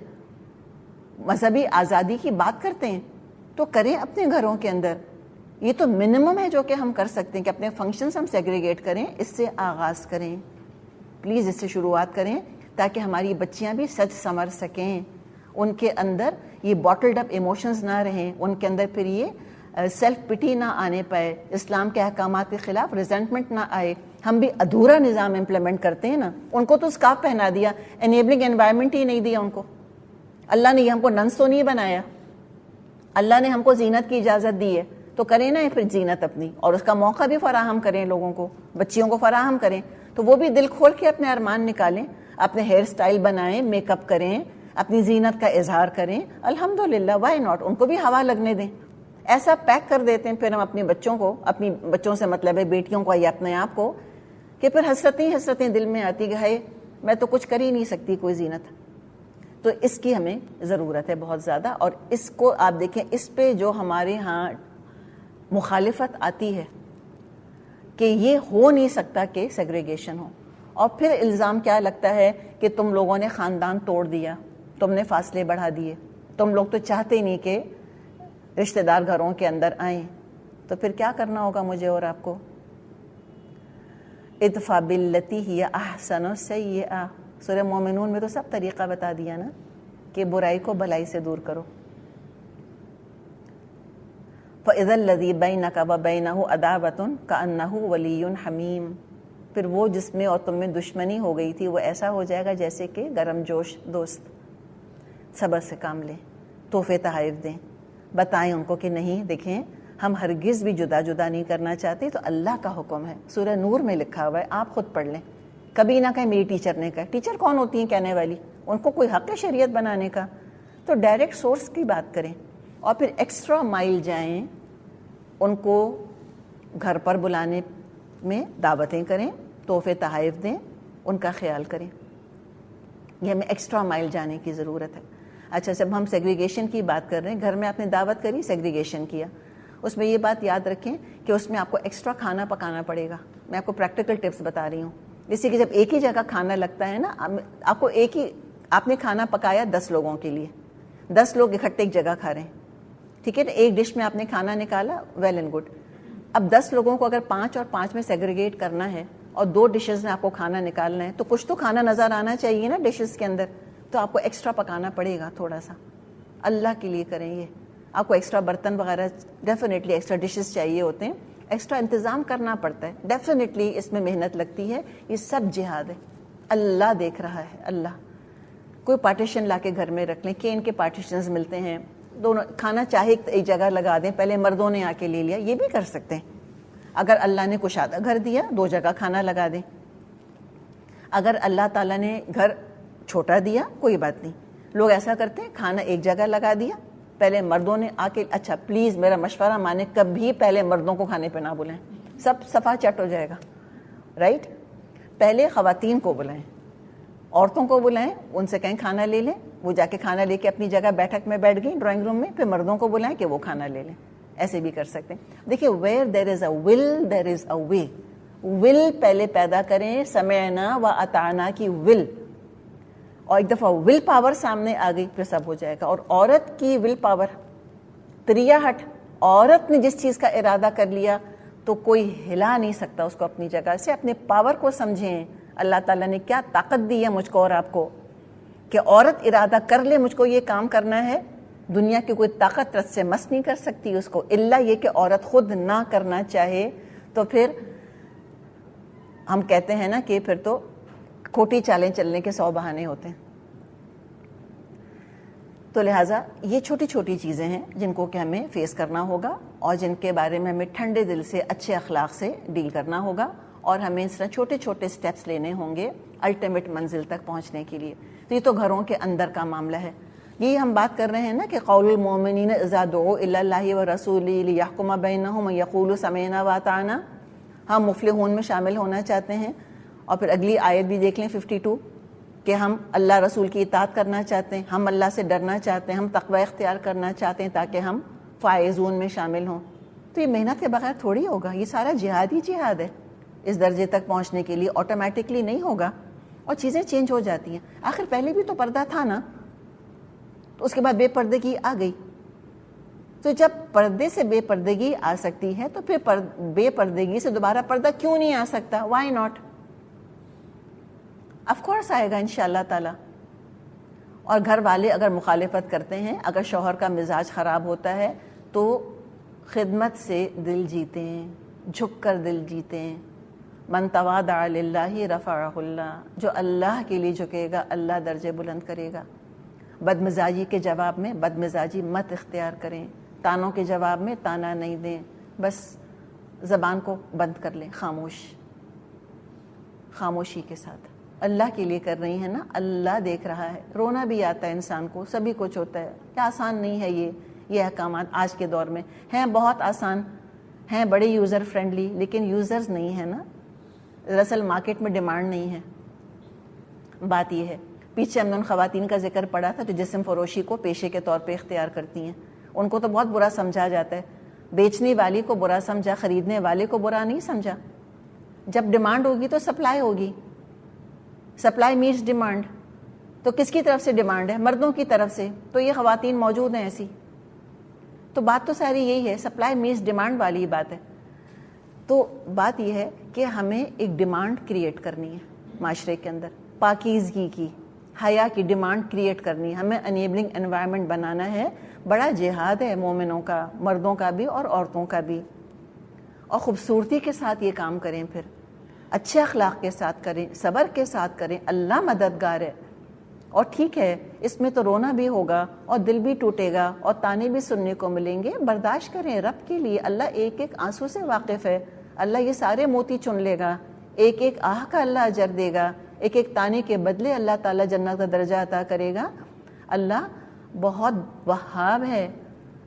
[SPEAKER 1] مذہبی آزادی کی بات کرتے ہیں تو کریں اپنے گھروں کے اندر. یہ تو منیمم ہے جو کہ ہم کر سکتے ہیں کہ اپنے فنکشنز ہم سیگریگیٹ کریں. اس سے آغاز کریں پلیز, اس سے شروعات کریں تاکہ ہماری بچیاں بھی سچ سنور سکیں, ان کے اندر یہ باٹلڈ اپ ایموشنز نہ رہیں, ان کے اندر پھر یہ سیلف پٹی نہ آنے پائے, اسلام کے احکامات کے خلاف ریزنٹمنٹ نہ آئے. ہم بھی ادھورا نظام امپلیمنٹ کرتے ہیں نا. ان کو تو اسکارف پہنا دیا, انیبلنگ انوائرمنٹ ہی نہیں دیا ان کو. اللہ نے یہ ہم کو ننس تو نہیں بنایا, اللہ نے ہم کو زینت کی اجازت دی ہے, تو کریں نا پھر زینت اپنی, اور اس کا موقع بھی فراہم کریں لوگوں کو, بچیوں کو فراہم کریں, تو وہ بھی دل کھول کے اپنے ارمان نکالیں, اپنے ہیئر سٹائل بنائیں, میک اپ کریں, اپنی زینت کا اظہار کریں. الحمدللہ, وائی ناٹ, ان کو بھی ہوا لگنے دیں. ایسا پیک کر دیتے ہیں پھر ہم اپنے بچوں کو, اپنی بچوں سے مطلب ہے بیٹیوں کو یا اپنے آپ کو, کہ پھر حسرتیں دل میں آتی کہ ہے میں تو کچھ کر ہی نہیں سکتی کوئی زینت. تو اس کی ہمیں ضرورت ہے بہت زیادہ. اور اس کو آپ دیکھیں, اس پہ جو ہمارے ہاں مخالفت آتی ہے کہ یہ ہو نہیں سکتا کہ سیگریگیشن ہو, اور پھر الزام کیا لگتا ہے کہ تم لوگوں نے خاندان توڑ دیا, تم نے فاصلے بڑھا دیے, تم لوگ تو چاہتے ہی نہیں کہ رشتہ دار گھروں کے اندر آئیں. تو پھر کیا کرنا ہوگا مجھے اور آپ کو؟ ادفع باللتی ہی احسن السیئہ, سورہ مومنون میں تو سب طریقہ بتا دیا نا کہ برائی کو بھلائی سے دور کرو. فَإِذَا الَّذِي بَيْنَكَ وَبَيْنَهُ عَدَاوَةٌ كَأَنَّهُ وَلِيٌّ حَمِيمٌ, پھر وہ جس میں اور تم میں دشمنی ہو گئی تھی وہ ایسا ہو جائے گا جیسے کہ گرم جوش دوست. صبر سے کام لیں, تحفے تحائف دیں, بتائیں ان کو کہ نہیں دیکھیں ہم ہرگز بھی جدا جدا نہیں کرنا چاہتے, تو اللہ کا حکم ہے, سورہ نور میں لکھا ہوا ہے, آپ خود پڑھ لیں. کبھی نہ کہیں میری ٹیچر نے کہا. ٹیچر کون ہوتی ہیں کہنے والی؟ ان کو کوئی حق ہے شریعت بنانے کا؟ تو ڈائریکٹ سورس کی بات کریں, اور پھر ایکسٹرا مائل جائیں, ان کو گھر پر بلانے میں دعوتیں کریں, تحفے تحائف دیں, ان کا خیال کریں. یہ ہمیں ایکسٹرا مائل جانے کی ضرورت ہے. اچھا, جب ہم سیگریگیشن کی بات کر رہے ہیں, گھر میں آپ نے دعوت کری, سیگریگیشن کیا, اس میں یہ بات یاد رکھیں کہ اس میں آپ کو ایکسٹرا کھانا پکانا پڑے گا. میں آپ کو پریکٹیکل ٹپس بتا رہی ہوں. جیسے کہ جب ایک ہی جگہ کھانا لگتا ہے نا, آپ کو آپ نے کھانا پکایا 10 لوگوں کے لیے, 10 لوگ اکٹھے ایک جگہ کھا رہے ہیں, ٹھیک ہے نا, ایک ڈش میں آپ نے کھانا نکالا, ویل اینڈ گڈ. اب 10 لوگوں کو اگر 5 اور 5 میں سیگریگیٹ کرنا ہے اور 2 ڈشز میں آپ کو کھانا نکالنا ہے, تو کچھ تو کھانا نظر آنا چاہیے نا ڈشز کے اندر, تو آپ کو ایکسٹرا پکانا پڑے گا تھوڑا سا. اللہ کے لیے کریں یہ. آپ کو ایکسٹرا برتن وغیرہ ڈیفینیٹلی ایکسٹرا ڈشز چاہیے ہوتے ہیں, ایکسٹرا انتظام کرنا پڑتا ہے, ڈیفینیٹلی اس میں محنت لگتی ہے. یہ سب جہاد ہے, اللہ دیکھ رہا ہے. اللہ کوئی پارٹیشن لا کے گھر میں رکھ لیں, کین کے پارٹیشنز ملتے ہیں, دونوں کھانا چاہے ایک جگہ لگا دیں, پہلے مردوں نے آ کے لے لیا, یہ بھی کر سکتے ہیں. اگر اللہ نے کشادہ گھر دیا 2 جگہ کھانا لگا دیں. اگر اللہ تعالیٰ نے گھر چھوٹا دیا کوئی بات نہیں, لوگ ایسا کرتے ہیں کھانا ایک جگہ لگا دیا, پہلے مردوں نے آ کے, اچھا پلیز میرا مشورہ مانے, کبھی پہلے مردوں کو کھانے پہ نہ بلائیں, سب صفا چٹ ہو جائے گا, رائٹ. پہلے خواتین کو بلائیں, عورتوں کو بلائیں, ان سے کہیں کھانا لے لیں, وہ جا کے کھانا لے کے اپنی جگہ بیٹھک میں بیٹھ گئی ڈرائنگ روم میں, پھر مردوں کو بلائیں کہ وہ کھانا لے لیں. ایسے بھی کر سکتے ہیں. دیکھیے ویئر دیر از اے ول دیر از اے وے. ول پہلے پیدا کریں, سمعنا و اطعنا کی ول, اور ایک دفعہ ول پاور سامنے آ گئی پھر سب ہو جائے گا. اور عورت کی ول پاور, تریا ہٹ, عورت نے جس چیز کا ارادہ کر لیا تو کوئی ہلا نہیں سکتا اس کو اپنی جگہ سے. اپنے پاور کو سمجھیں, اللہ تعالیٰ نے کیا طاقت دی ہے مجھ کو اور آپ کو, کہ عورت ارادہ کر لے مجھ کو یہ کام کرنا ہے, دنیا کی کوئی طاقت رس سے مس نہیں کر سکتی اس کو, الا یہ کہ عورت خود نہ کرنا چاہے. تو پھر ہم کہتے ہیں نا کہ پھر تو کھوٹی چالیں چلنے کے 100 بہانے ہوتے ہیں. تو لہٰذا یہ چھوٹی چھوٹی چیزیں ہیں جن کو کہ ہمیں فیس کرنا ہوگا, اور جن کے بارے میں ہمیں ٹھنڈے دل سے اچھے اخلاق سے ڈیل کرنا ہوگا, اور ہمیں اس طرح چھوٹے چھوٹے سٹیپس لینے ہوں گے الٹیمیٹ منزل تک پہنچنے کے لیے. تو یہ تو گھروں کے اندر کا معاملہ ہے. یہ ہم بات کر رہے ہیں نا کہ قول المؤمنین اذا دعوا الی اللہ ورسولہ لیحکم بینہم یقولوا سمعنا واطعنا, ہم مفلحون میں شامل ہونا چاہتے ہیں. اور پھر اگلی آیت بھی دیکھ لیں 52, کہ ہم اللہ رسول کی اطاعت کرنا چاہتے ہیں, ہم اللہ سے ڈرنا چاہتے ہیں, ہم تقوی اختیار کرنا چاہتے ہیں تاکہ ہم فائزون میں شامل ہوں. تو یہ محنت کے بغیر تھوڑی ہوگا, یہ سارا جہاد ہی جہاد ہے. اس درجے تک پہنچنے کے لیے آٹومیٹکلی نہیں ہوگا, اور چیزیں چینج ہو جاتی ہیں. آخر پہلے بھی تو پردہ تھا نا, تو اس کے بعد بے پردگی آ گئی. تو جب پردے سے بے پردگی آ سکتی ہے تو پھر بے پردگی سے دوبارہ پردہ کیوں نہیں آ سکتا؟ Y not? آف کورس آئے گا انشاءاللہ تعالی. اور گھر والے اگر مخالفت کرتے ہیں, اگر شوہر کا مزاج خراب ہوتا ہے, تو خدمت سے دل جیتیں, جھک کر دل جیتیں. من تواضع للہ رفعہ اللہ, جو اللہ کے لیے جھکے گا اللہ درجے بلند کرے گا. بد مزاجی کے جواب میں بد مزاجی مت اختیار کریں, تانوں کے جواب میں تانا نہیں دیں, بس زبان کو بند کر لیں, خاموشی کے ساتھ. اللہ کے لیے کر رہی ہیں نا, اللہ دیکھ رہا ہے. رونا بھی آتا ہے انسان کو, سبھی کچھ ہوتا ہے, کیا آسان نہیں ہے یہ احکامات آج کے دور میں ہیں. بہت آسان ہیں, بڑے یوزر فرینڈلی, لیکن یوزرز نہیں ہیں نا. دراصل مارکیٹ میں ڈیمانڈ نہیں ہے. بات یہ ہے, پیچھے ہم نے ان خواتین کا ذکر پڑا تھا جو جسم فروشی کو پیشے کے طور پہ اختیار کرتی ہیں. ان کو تو بہت برا سمجھا جاتا ہے. بیچنے والی کو برا سمجھا, خریدنے والے کو برا نہیں سمجھا. جب ڈیمانڈ ہوگی تو سپلائی ہوگی. Supply meets demand. تو کس کی طرف سے ڈیمانڈ ہے؟ مردوں کی طرف سے. تو یہ خواتین موجود ہیں ایسی. تو بات تو ساری یہی ہے, سپلائی میٹس ڈیمانڈ والی بات ہے. تو بات یہ ہے کہ ہمیں ایک ڈیمانڈ کریٹ کرنی ہے معاشرے کے اندر, پاکیزگی کی, حیا کی ڈیمانڈ کریٹ کرنی ہے. ہمیں انیبلنگ انوائرمنٹ بنانا ہے. بڑا جہاد ہے مومنوں کا, مردوں کا بھی اور عورتوں کا بھی. اور خوبصورتی کے ساتھ یہ کام کریں, پھر اچھے اخلاق کے ساتھ کریں, صبر کے ساتھ کریں. اللہ مددگار ہے. اور ٹھیک ہے, اس میں تو رونا بھی ہوگا اور دل بھی ٹوٹے گا اور تانے بھی سننے کو ملیں گے. برداشت کریں رب کے لیے. اللہ ایک ایک آنسو سے واقف ہے. اللہ یہ سارے موتی چن لے گا. ایک ایک آہ کا اللہ اجر دے گا. ایک ایک تانے کے بدلے اللہ تعالیٰ جنت کا درجہ عطا کرے گا. اللہ بہت وہاب ہے,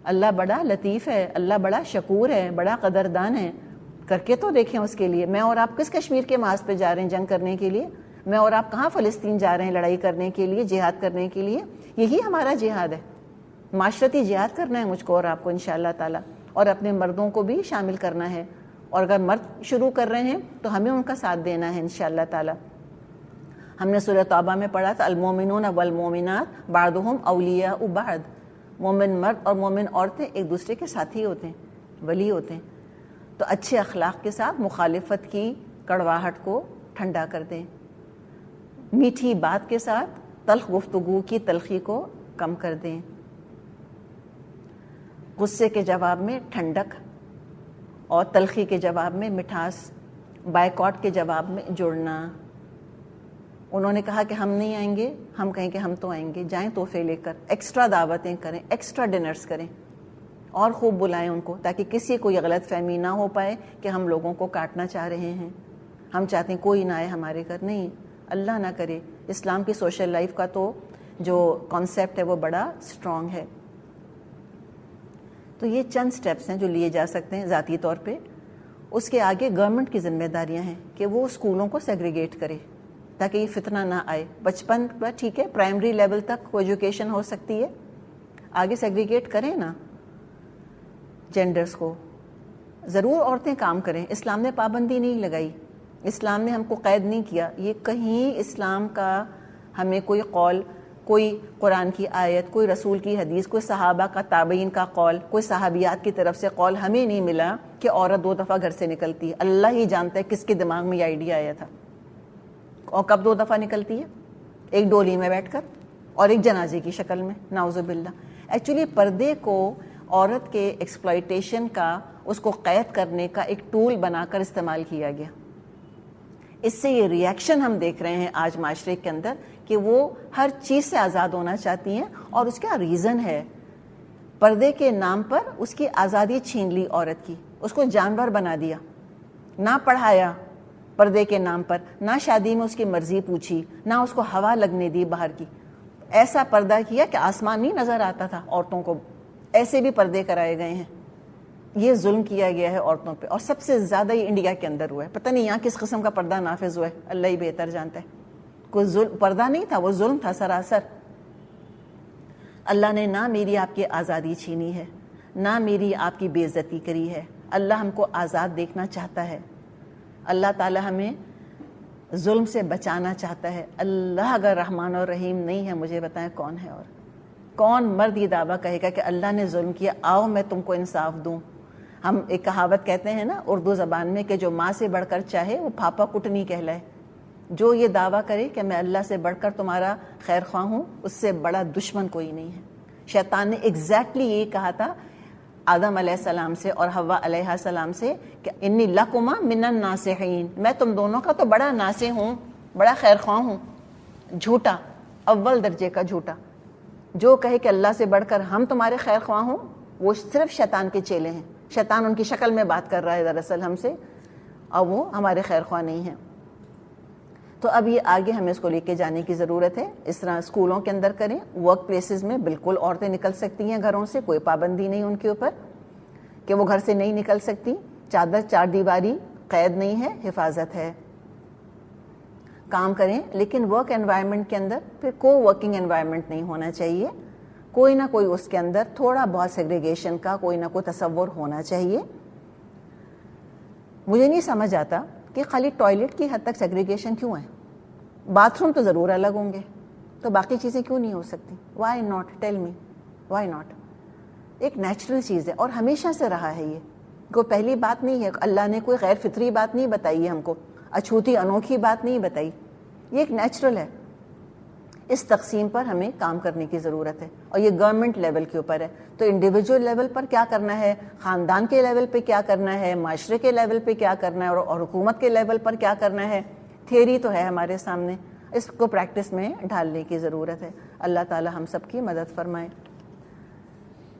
[SPEAKER 1] اللہ بڑا لطیف ہے, اللہ بڑا شکور ہے, بڑا قدردان ہے. کر کے تو دیکھیں اس کے لیے. میں اور آپ کس کشمیر کے محاذ پہ جا رہے ہیں جنگ کرنے کے لیے؟ میں اور آپ کہاں فلسطین جا رہے ہیں لڑائی کرنے کے لیے, جہاد کرنے کے لیے؟ یہی ہمارا جہاد ہے. معاشرتی جہاد کرنا ہے مجھ کو اور آپ کو انشاءاللہ تعالی. اور اپنے مردوں کو بھی شامل کرنا ہے، اور اگر مرد شروع کر رہے ہیں تو ہمیں ان کا ساتھ دینا ہے انشاءاللہ تعالی۔ ہم نے سورہ توبہ میں پڑھا تھا المومنون والمومنات بعضهم اولیاء بعض، مومن مرد اور مومن عورتیں ایک دوسرے کے ساتھی ہوتے ہیں، ولی ہوتے ہیں۔ تو اچھے اخلاق کے ساتھ مخالفت کی کڑواہٹ کو ٹھنڈا کر دیں، میٹھی بات کے ساتھ تلخ گفتگو کی تلخی کو کم کر دیں، غصے کے جواب میں ٹھنڈک اور تلخی کے جواب میں مٹھاس، بائیکاٹ کے جواب میں جڑنا۔ انہوں نے کہا کہ ہم نہیں آئیں گے، ہم کہیں کہ ہم تو آئیں گے، جائیں تحفے لے کر، ایکسٹرا دعوتیں کریں، ایکسٹرا ڈنرز کریں، اور خوب بلائیں ان کو، تاکہ کسی کو یہ غلط فہمی نہ ہو پائے کہ ہم لوگوں کو کاٹنا چاہ رہے ہیں، ہم چاہتے ہیں کوئی نہ آئے ہمارے گھر۔ نہیں، اللہ نہ کرے۔ اسلام کی سوشل لائف کا تو جو کانسیپٹ ہے وہ بڑا اسٹرانگ ہے۔ تو یہ چند سٹیپس ہیں جو لیے جا سکتے ہیں ذاتی طور پہ۔ اس کے آگے گورنمنٹ کی ذمہ داریاں ہیں کہ وہ اسکولوں کو سیگریگیٹ کرے تاکہ یہ فتنہ نہ آئے۔ بچپن پر ٹھیک ہے، پرائمری لیول تک کو ایجوکیشن ہو سکتی ہے، آگے سیگریگیٹ کریں نا جینڈرز کو۔ ضرور عورتیں کام کریں، اسلام نے پابندی نہیں لگائی، اسلام نے ہم کو قید نہیں کیا۔ یہ کہیں اسلام کا ہمیں کوئی قول، کوئی قرآن کی آیت، کوئی رسول کی حدیث، کوئی صحابہ کا تابعین کا قول، کوئی صحابیات کی طرف سے قول ہمیں نہیں ملا کہ عورت 2 دفعہ گھر سے نکلتی ہے۔ اللہ ہی جانتا ہے کس کے دماغ میں یہ آئیڈیا آیا تھا، اور کب 2 دفعہ نکلتی ہے، ایک ڈولی میں بیٹھ کر اور ایک جنازے کی شکل میں، نعوذ باللہ۔ ایکچولی پردے کو عورت کے ایکسپلائٹیشن کا، اس کو قید کرنے کا ایک ٹول بنا کر استعمال کیا گیا۔ اس سے یہ ری ایکشن ہم دیکھ رہے ہیں آج معاشرے کے اندر کہ وہ ہر چیز سے آزاد ہونا چاہتی ہیں، اور اس کا ریزن ہے پردے کے نام پر اس کی آزادی چھین لی عورت کی، اس کو جانور بنا دیا، نہ پڑھایا پردے کے نام پر، نہ شادی میں اس کی مرضی پوچھی، نہ اس کو ہوا لگنے دی باہر کی، ایسا پردہ کیا کہ آسمان نہیں نظر آتا تھا عورتوں کو، ایسے بھی پردے کرائے گئے ہیں۔ یہ ظلم کیا گیا ہے عورتوں پہ، اور سب سے زیادہ یہ انڈیا کے اندر ہوا ہے۔ پتہ نہیں یہاں کس قسم کا پردہ نافذ ہوا ہے، اللہ ہی بہتر جانتا ہے۔ کوئی پردہ نہیں تھا، وہ ظلم تھا سراسر۔ اللہ نے نہ میری آپ کی آزادی چھینی ہے، نہ میری آپ کی بے عزتی کری ہے۔ اللہ ہم کو آزاد دیکھنا چاہتا ہے، اللہ تعالی ہمیں ظلم سے بچانا چاہتا ہے۔ اللہ اگر رحمان اور رحیم نہیں ہے، مجھے بتائیں کون ہے؟ اور کون مرد یہ دعویٰ کہے گا کہ اللہ نے ظلم کیا، آؤ میں تم کو انصاف دوں؟ ہم ایک کہاوت کہتے ہیں نا اردو زبان میں کہ جو ماں سے بڑھ کر چاہے وہ پھاپا کٹنی کہلائے۔ جو یہ دعویٰ کرے کہ میں اللہ سے بڑھ کر تمہارا خیر خواہ ہوں، اس سے بڑا دشمن کوئی نہیں ہے۔ شیطان نے ایگزیکٹلی یہی کہا تھا آدم علیہ السلام سے اور حوا علیہ السلام سے کہ انی لکما من الناصحین، میں تم دونوں کا تو بڑا ناصح ہوں، بڑا خیر خواہ ہوں۔ جھوٹا، اول درجے کا جھوٹا، جو کہے کہ اللہ سے بڑھ کر ہم تمہارے خیر خواہ ہوں، وہ صرف شیطان کے چیلے ہیں۔ شیطان ان کی شکل میں بات کر رہا ہے دراصل ہم سے، اور وہ ہمارے خیر خواہ نہیں ہیں۔ تو اب یہ آگے ہمیں اس کو لے کے جانے کی ضرورت ہے۔ اس طرح اسکولوں کے اندر کریں، ورک پلیسز میں بالکل عورتیں نکل سکتی ہیں گھروں سے، کوئی پابندی نہیں ان کے اوپر کہ وہ گھر سے نہیں نکل سکتی، چادر چار دیواری قید نہیں ہے، حفاظت ہے۔ کام کریں، لیکن ورک انوائرمنٹ کے اندر پھر کو ورکنگ انوائرمنٹ نہیں ہونا چاہیے، کوئی نہ کوئی اس کے اندر تھوڑا بہت سیگریگیشن کا کوئی نہ کوئی تصور ہونا چاہیے۔ مجھے نہیں سمجھ آتا کہ خالی ٹوائلٹ کی حد تک سیگریگیشن کیوں ہے؟ باتھ روم تو ضرور الگ ہوں گے، تو باقی چیزیں کیوں نہیں ہو سکتی؟ Why not? Tell me why not? ایک نیچرل چیز ہے اور ہمیشہ سے رہا ہے، یہ کوئی پہلی بات نہیں ہے۔ اللہ نے کوئی غیر فطری بات نہیں بتائی ہے ہم کو، اچھوتی انوکھی بات نہیں بتائی، یہ ایک نیچرل ہے۔ اس تقسیم پر ہمیں کام کرنے کی ضرورت ہے، اور یہ گورنمنٹ لیول کے اوپر ہے۔ تو انڈیویجول لیول پر کیا کرنا ہے، خاندان کے لیول پہ کیا کرنا ہے، معاشرے کے لیول پہ کیا کرنا ہے، اور حکومت کے لیول پر کیا کرنا ہے، تھیوری تو ہے ہمارے سامنے، اس کو پریکٹس میں ڈھالنے کی ضرورت ہے۔ اللہ تعالی ہم سب کی مدد فرمائے۔